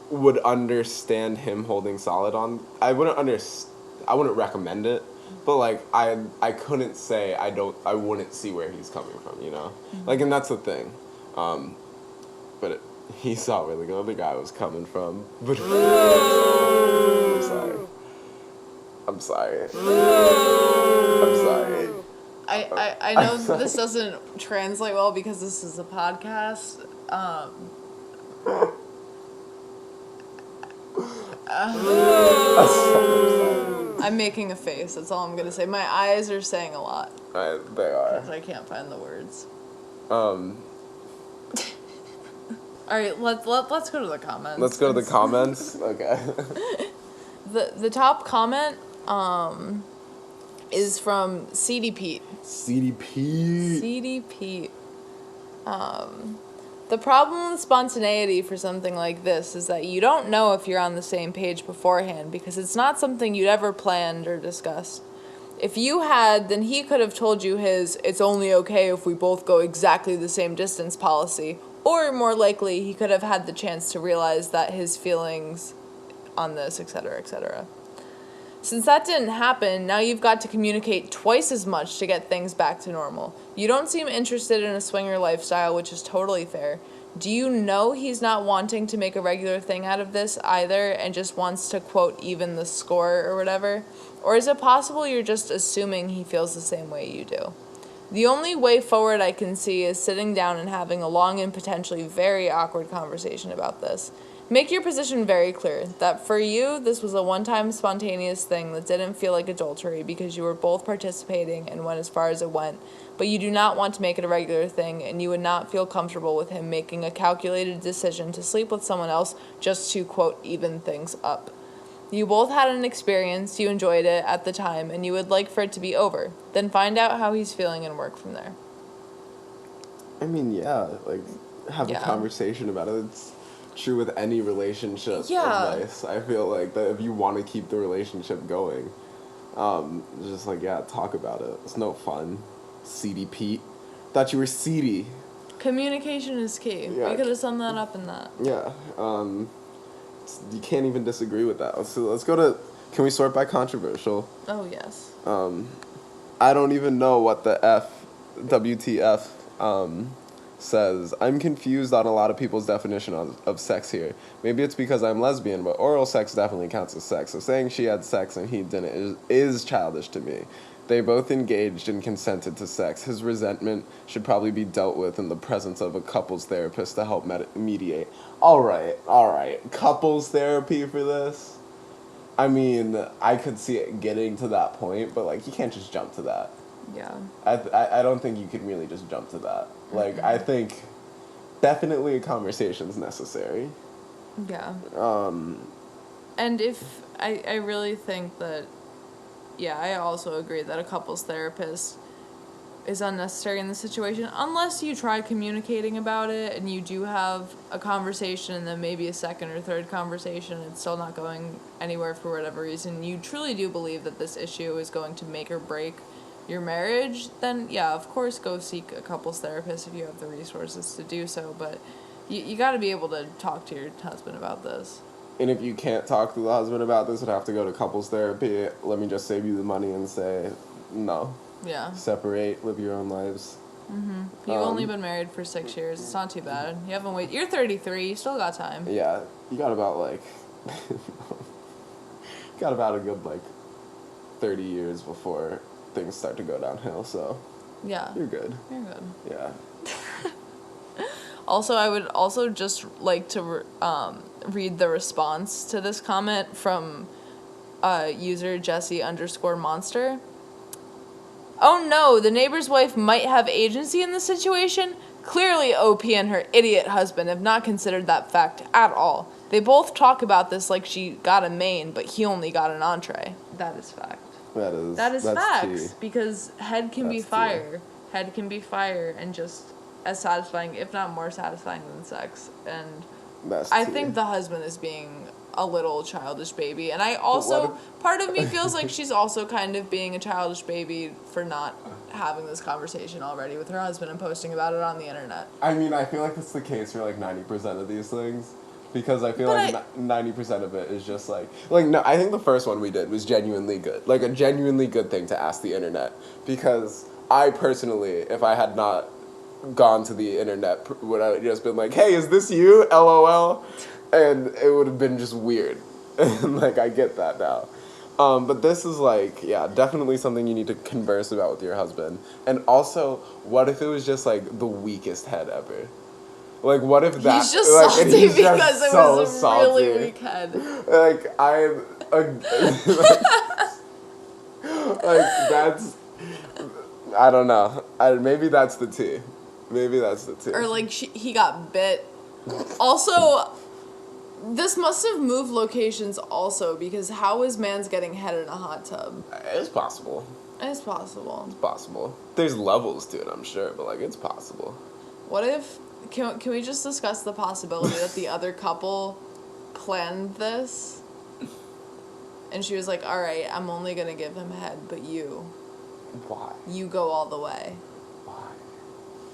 would understand him holding solid on. I wouldn't recommend it, but like I couldn't say I wouldn't see where he's coming from, you know? Mm-hmm. Like, and that's the thing. But he saw where the other guy was coming from. But I'm sorry. I know this doesn't translate well because this is a podcast. I'm making a face. That's all I'm gonna say. My eyes are saying a lot. They are. Because I can't find the words. All right, let's go to the comments. Let's go to the comments. Okay. The top comment is from CD Pete. The problem with spontaneity for something like this is that you don't know if you're on the same page beforehand because it's not something you'd ever planned or discussed. If you had, then he could have told you his "it's only okay if we both go exactly the same distance" policy, or more likely, he could have had the chance to realize that his feelings on this, etc., etc. Since that didn't happen, now you've got to communicate twice as much to get things back to normal. You don't seem interested in a swinger lifestyle, which is totally fair. Do you know he's not wanting to make a regular thing out of this either and just wants to, quote, even the score or whatever? Or is it possible you're just assuming he feels the same way you do? The only way forward I can see is sitting down and having a long and potentially very awkward conversation about this. Make your position very clear, that for you, this was a one-time spontaneous thing that didn't feel like adultery because you were both participating and went as far as it went, but you do not want to make it a regular thing, and you would not feel comfortable with him making a calculated decision to sleep with someone else just to, quote, even things up. You both had an experience, you enjoyed it at the time, and you would like for it to be over. Then find out how he's feeling and work from there. I mean, yeah, like, have a conversation about it. It's true with any relationship advice. I feel like that if you want to keep the relationship going, just like, talk about it. It's no fun. Seedy Pete. Thought you were seedy. Communication is key. Yeah. We could have summed that up in that. Yeah. You can't even disagree with that. Let's go to, can we sort by controversial? Oh, yes. I don't even know what the WTF says. I'm confused on a lot of people's definition of sex here. Maybe it's because I'm lesbian, but oral sex definitely counts as sex. So saying she had sex and he didn't is childish to me. They both engaged and consented to sex. His resentment should probably be dealt with in the presence of a couples therapist to help mediate. All right. Couples therapy for this? I mean, I could see it getting to that point, but like, you can't just jump to that. Yeah. I don't think you can really just jump to that. Like, I think definitely a conversation's necessary. Yeah. And I really think that, I also agree that a couples therapist is unnecessary in this situation, unless you try communicating about it and you do have a conversation and then maybe a second or third conversation, it's still not going anywhere for whatever reason. You truly do believe that this issue is going to make or break your marriage, then of course go seek a couples therapist if you have the resources to do so, but you got to be able to talk to your husband about this. And if you can't talk to the husband about this and have to go to couples therapy, let me just save you the money and say no. Yeah. Separate, live your own lives. You've only been married for 6 years. It's not too bad. You haven't waited. You're 33. You still got time. Yeah. You got about, like, got about a good, like, 30 years before things start to go downhill, so Yeah. you're good. You're good. Yeah. Also, I would also just like to read the response to this comment from user Jesse_monster. Oh no, the neighbor's wife might have agency in the situation? Clearly OP and her idiot husband have not considered that fact at all. They both talk about this like she got a main, but he only got an entree. That is fact. That is facts, tea. because head can be That's fire. Head can be fire and just as satisfying, if not more satisfying than sex. And I think the husband is being a little childish baby. And I also, part of me feels like she's also kind of being a childish baby for not having this conversation already with her husband and posting about it on the internet. I mean, I feel like that's the case for, like, 90% of these things. Because I feel like 90% of it is just, like, no, I think the first one we did was genuinely good. Like, a genuinely good thing to ask the internet. Because I personally, if I had not gone to the internet, would have just been like, hey, is this you? LOL. And it would have been just weird. And, like, I get that now. But this is, like, yeah, definitely something you need to converse about with your husband. And also, what if it was just, like, the weakest head ever? Like, what if that... He's just salty he's because just it was a salty. really weak head. Like, like, that's... I don't know. Maybe that's the tea. Maybe that's the tea. Or, like, he got bit. Also, this must have moved locations also, because how is man's getting head in a hot tub? It's possible. It's possible. It's possible. There's levels to it, I'm sure, but, like, it's possible. What if... Can we just discuss the possibility that the other couple planned this? And she was like, all right, I'm only going to give him head, but you... Why? You go all the way. Why?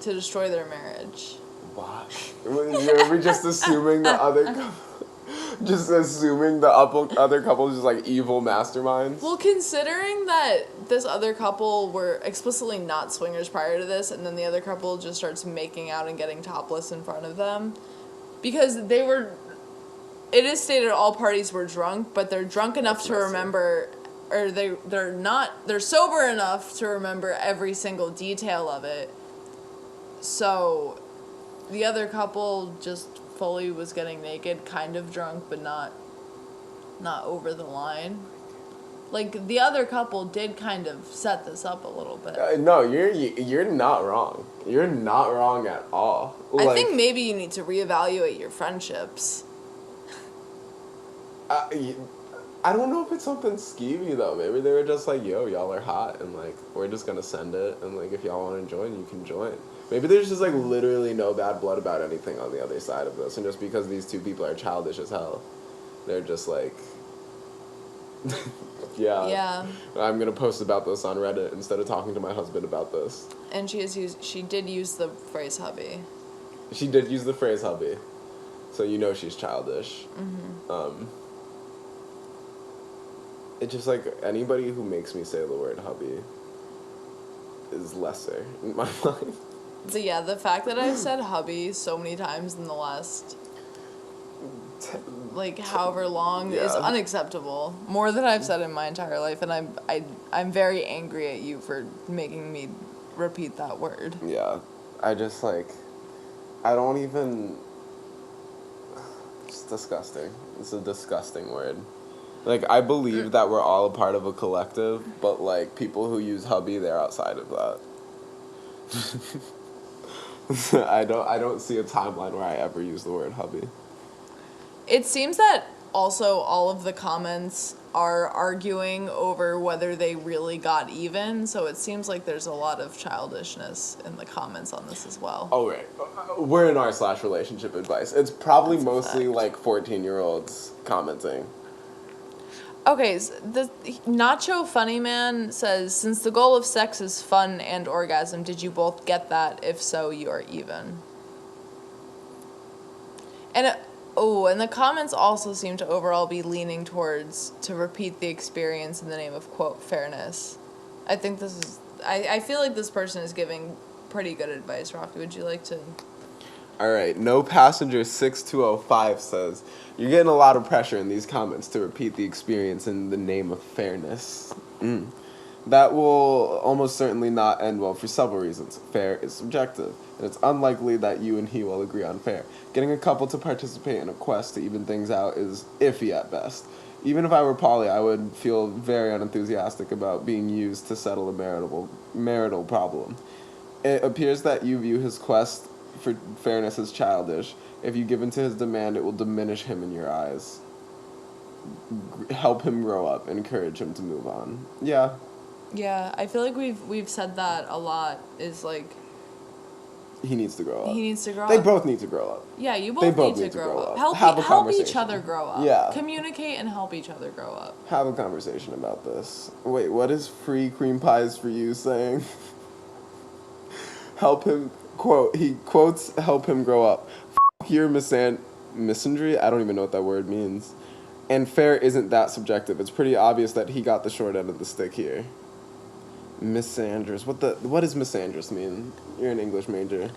To destroy their marriage. Why? Are we just assuming the other couple... Just assuming the other couple is just, like, evil masterminds? Well, considering that this other couple were explicitly not swingers prior to this, and then the other couple just starts making out and getting topless in front of them, because they were... It is stated all parties were drunk, but they're drunk enough to remember... Or they're sober enough to remember every single detail of it. So, the other couple just fully was getting naked, kind of drunk, but not over the line. Like, the other couple did kind of set this up a little bit. No, you're not wrong. You're not wrong at all. Like, I think maybe you need to reevaluate your friendships. I don't know if it's something skeevy, though. Maybe they were just like, yo, y'all are hot, and, like, we're just gonna send it, and, like, if y'all want to join, you can join. Maybe there's just, like, literally no bad blood about anything on the other side of this, and just because these two people are childish as hell, they're just like, yeah, I'm gonna post about this on Reddit instead of talking to my husband about this. And she did use the phrase hubby. She did use the phrase hubby, so you know she's childish. Mm-hmm. It's just like anybody who makes me say the word hubby is lesser in my mind. So yeah, the fact that I've said hubby so many times in the last, like, however long is unacceptable. More than I've said in my entire life, and I'm very angry at you for making me repeat that word. Yeah, I just, like, I don't even... It's disgusting. It's a disgusting word. Like, I believe that we're all a part of a collective, but, like, people who use hubby, they're outside of that. I don't see a timeline where I ever use the word hubby. It seems that also all of the comments are arguing over whether they really got even, so it seems like there's a lot of childishness in the comments on this as well. Oh, right. We're in r/relationship advice. It's probably mostly, like, 14-year-olds commenting. Okay, so the Nacho Funny Man says, since the goal of sex is fun and orgasm, did you both get that? If so, you are even. And and the comments also seem to overall be leaning towards to repeat the experience in the name of, quote, fairness. I think this is... I feel like this person is giving pretty good advice. Rafi, would you like to... All right, no passenger 6205 says, you're getting a lot of pressure in these comments to repeat the experience in the name of fairness. That will almost certainly not end well for several reasons. Fair is subjective, and it's unlikely that you and he will agree on fair. Getting a couple to participate in a quest to even things out is iffy at best. Even if I were poly, I would feel very unenthusiastic about being used to settle a marital problem. It appears that you view his quest for fairness as childish. If you give in to his demand, it will diminish him in your eyes. Help him grow up. Encourage him to move on. Yeah. Yeah, I feel like we've said that a lot. Is like he needs to grow up. He needs to grow up. They both need to grow up. Yeah, you both need to grow up. Help each other grow up. Yeah. Communicate and help each other grow up. Have a conversation about this. Wait, what is free cream pies for you saying? Help him, he quotes, help him grow up. Your misandry? I don't even know what that word means. And fair isn't that subjective. It's pretty obvious that he got the short end of the stick here. Misandrous. What does misandrous mean? You're an English major.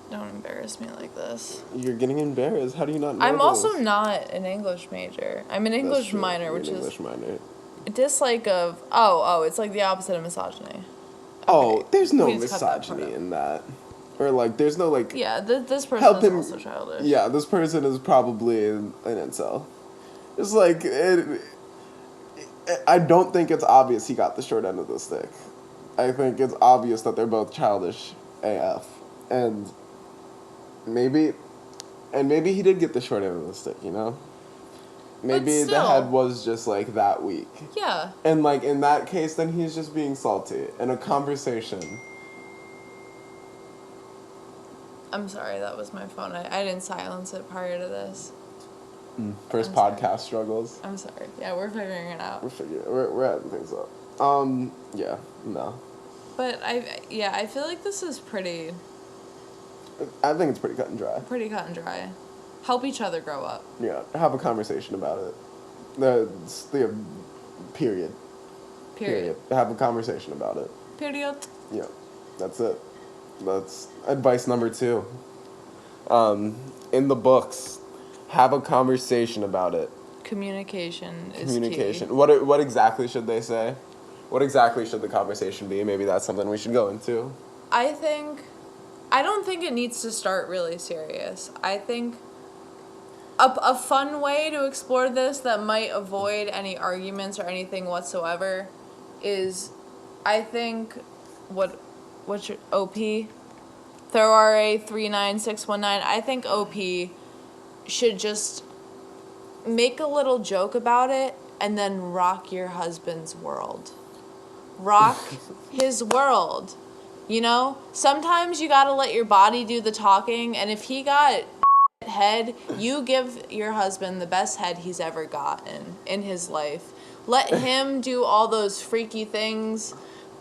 Don't embarrass me like this. You're getting embarrassed. How do you not know I'm this? also not an English major. I'm an English minor, which is dislike of it's like the opposite of misogyny. Okay. Oh, there's no misogyny in that. Or like there's no like this person is also childish. Yeah, this person is probably an incel. It's like I don't think it's obvious he got the short end of the stick. I think it's obvious that they're both childish AF. And maybe he did get the short end of the stick, you know? Maybe the head was just like that weak. Yeah. And like in that case, then he's just being salty. In a conversation. I'm sorry, that was my phone. I didn't silence it prior to this. First podcast struggles. I'm sorry. Yeah, we're figuring it out. We're adding things up. Yeah, no. But I feel like this is pretty. I think it's pretty cut and dry. Pretty cut and dry. Help each other grow up. Yeah, have a conversation about it. Period. Have a conversation about it. Period. Yeah, that's it. That's advice number 2. In the books, have a conversation about it. Communication is key. What exactly should they say? What exactly should the conversation be? Maybe that's something we should go into. I don't think it needs to start really serious. I think a fun way to explore this that might avoid any arguments or anything whatsoever is, I think, what's your OP? Throw RA 39619. I think OP should just make a little joke about it and then rock your husband's world. Rock his world. You know? Sometimes you gotta let your body do the talking, and if he got head, you give your husband the best head he's ever gotten in his life. Let him do all those freaky things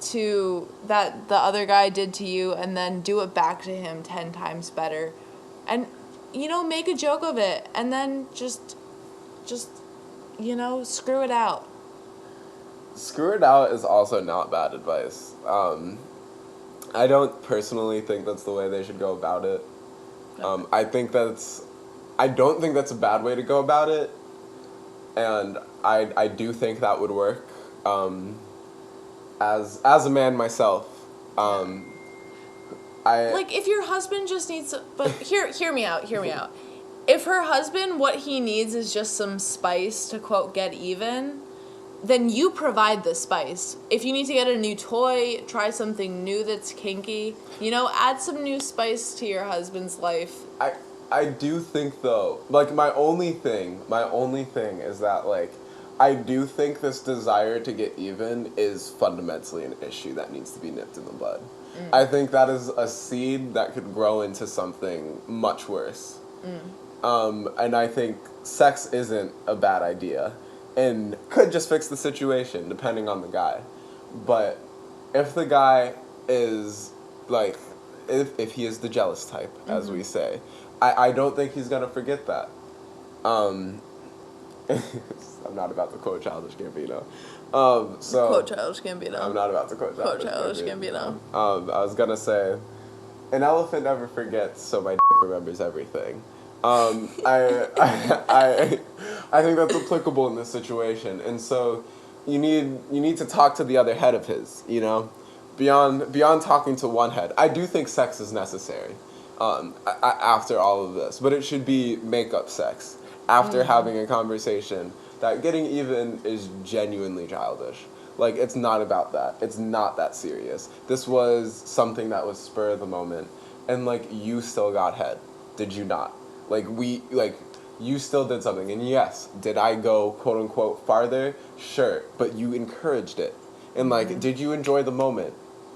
that the other guy did to you, and then do it back to him 10 times better. And, make a joke of it, and then just screw it out. Screw it out is also not bad advice. I don't personally think that's the way they should go about it. I don't think that's a bad way to go about it, and I do think that would work. As a man myself, if your husband just needs but hear me out. If her husband, what he needs is just some spice to, quote, get even, then you provide the spice. If you need to get a new toy, try something new that's kinky, add some new spice to your husband's life. I do think, though, my only thing is that, I do think this desire to get even is fundamentally an issue that needs to be nipped in the bud. I think that is a seed that could grow into something much worse. And I think sex isn't a bad idea and could just fix the situation depending on the guy. But if the guy is, if he is the jealous type, as we say, I don't think he's going to forget that. I'm not about to quote Childish Gambino. Quote Childish Gambino. I'm not about to quote Childish Gambino. I was going to say, An elephant never forgets, so my dick remembers everything. I think that's applicable in this situation, and so you need to talk to the other head of his, beyond talking to one head. I do think sex is necessary, after all of this, but it should be make-up sex after having a conversation that getting even is genuinely childish. Like, it's not about that. It's not that serious. This was something that was spur of the moment, and like, you still got head, did you not? You still did something, and yes, did I go quote unquote farther? Sure, but you encouraged it. And like, did you enjoy the moment?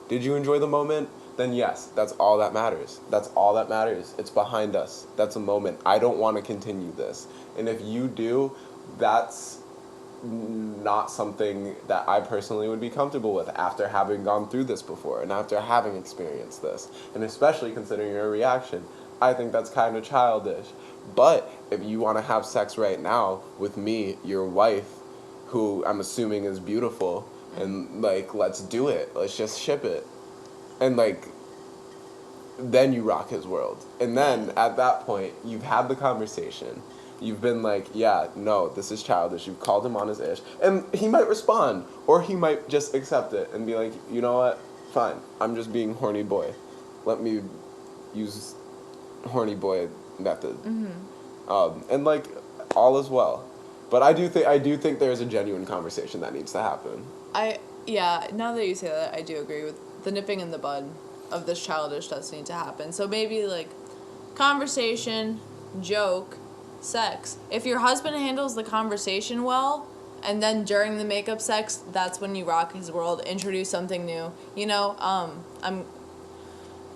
Did you enjoy the moment? Then yes, that's all that matters. That's all that matters. It's behind us. That's a moment. I don't want to continue this. And if you do, that's not something that I personally would be comfortable with after having gone through this before and after having experienced this. And especially considering your reaction, I think that's kind of childish. But if you want to have sex right now with me, your wife, who I'm assuming is beautiful, and like, let's do it. Let's just ship it. And like, then you rock his world. And then at that point, you've had the conversation. You've been like, yeah, no, this is childish. You've called him on his ish. And he might respond, or he might just accept it and be like, you know what? Fine. I'm just being horny boy. Let me use horny boy method. And like, all is well. But I do think there's a genuine conversation that needs to happen. Now that you say that, I do agree with the nipping in the bud of this childish does need to happen. So maybe like conversation, joke, sex. If your husband handles the conversation well, and then during the makeup sex, that's when you rock his world, introduce something new. I'm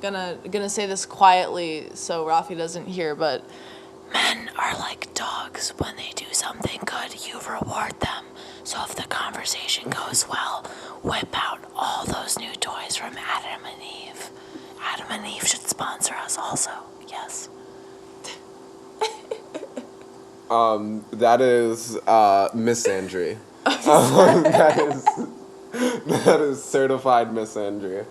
gonna say this quietly so Rafi doesn't hear, but men are like dogs. When they do something good, you reward them. So if the conversation goes well, whip out all those new toys from Adam and Eve. Adam and Eve should sponsor us also. Yes. That is misandry. That is certified misandry.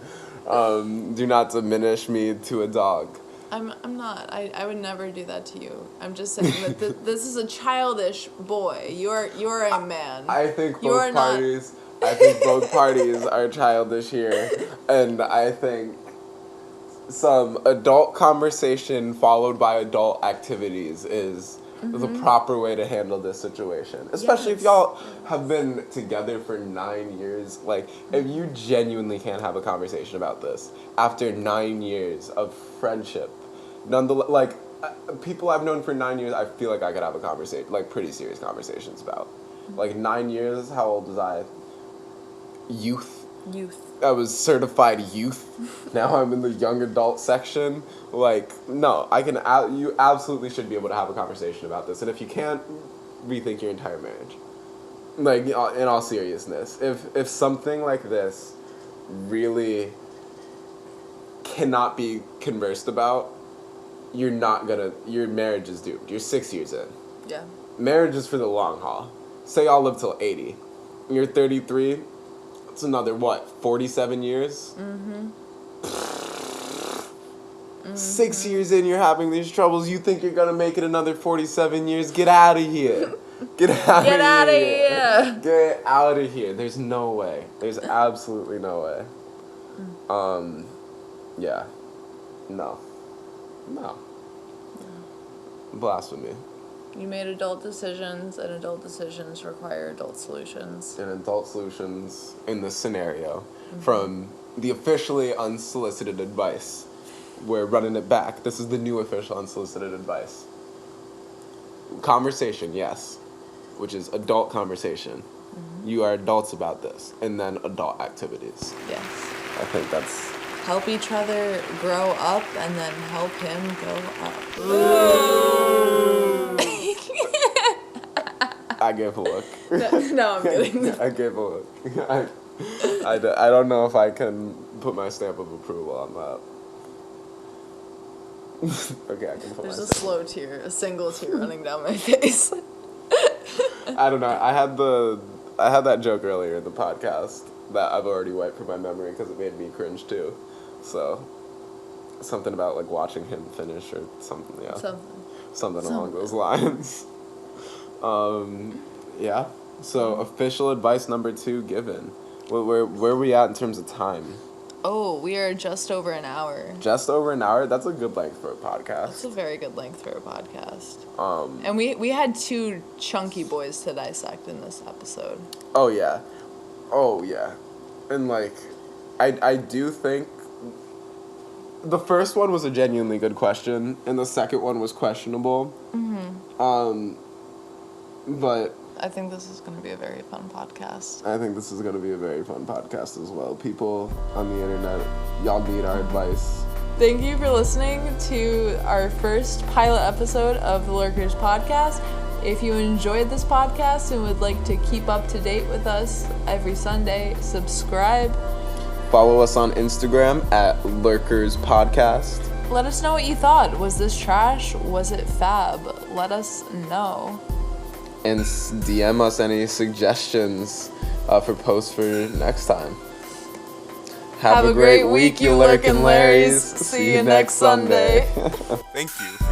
Do not diminish me to a dog. I'm not. I would never do that to you. I'm just saying that this is a childish boy. You're a man. I think both parties are childish here, and I think some adult conversation followed by adult activities is the proper way to handle this situation. Especially if y'all have been together for 9 years. Like, if you genuinely can't have a conversation about this after 9 years of friendship, nonetheless, like, people I've known for 9 years, I feel like I could have a conversation, like, pretty serious conversations about. Like, 9 years, how old was I? Youth. I was certified youth. Now I'm in the young adult section. Like, no, you absolutely should be able to have a conversation about this. And if you can't, rethink your entire marriage. Like, in all seriousness, if something like this really cannot be conversed about, your marriage is doomed. You're 6 years in. Yeah. Marriage is for the long haul. Say y'all live till 80. You're 33. It's another, 47 years? 6 years in, you're having these troubles. You think you're going to make it another 47 years? Get out of here. Get out of here. Get out of here. There's no way. There's absolutely no way. Yeah. No. Blasphemy. You made adult decisions, and adult decisions require adult solutions. And adult solutions in this scenario, from the officially unsolicited advice, we're running it back. This is the new official unsolicited advice. Conversation, yes, which is adult conversation. You are adults about this, and then adult activities. Yes. I think that's... Help each other grow up, and then help him grow up. I gave a look. No, I'm kidding. I gave a look. I don't know if I can put my stamp of approval on that. Okay, I can put There's my a slow tear, a single tear running down my face. I don't know. I had that joke earlier in the podcast that I've already wiped from my memory because it made me cringe too. So, something about like watching him finish or something. Yeah, something along those lines. Yeah. So official advice number 2 given. Where are we at in terms of time? Oh, we are just over an hour. Just over an hour? That's a good length for a podcast. That's a very good length for a podcast. And we had 2 chunky boys to dissect in this episode. Oh yeah. And like, I do think the first one was a genuinely good question, and the second one was questionable. But I think this is going to be a very fun podcast. I think this is going to be a very fun podcast as well. People on the internet, y'all need our advice. Thank you for listening to our first pilot episode of the Lurkers podcast. If you enjoyed this podcast and would like to keep up to date with us every Sunday, subscribe. Follow us on Instagram at Lurkers Podcast. Let us know what you thought. Was this trash? Was it fab? Let us know. And DM us any suggestions for posts for next time. Have a great week, you Lurkin' Larrys. See you next Sunday. Thank you.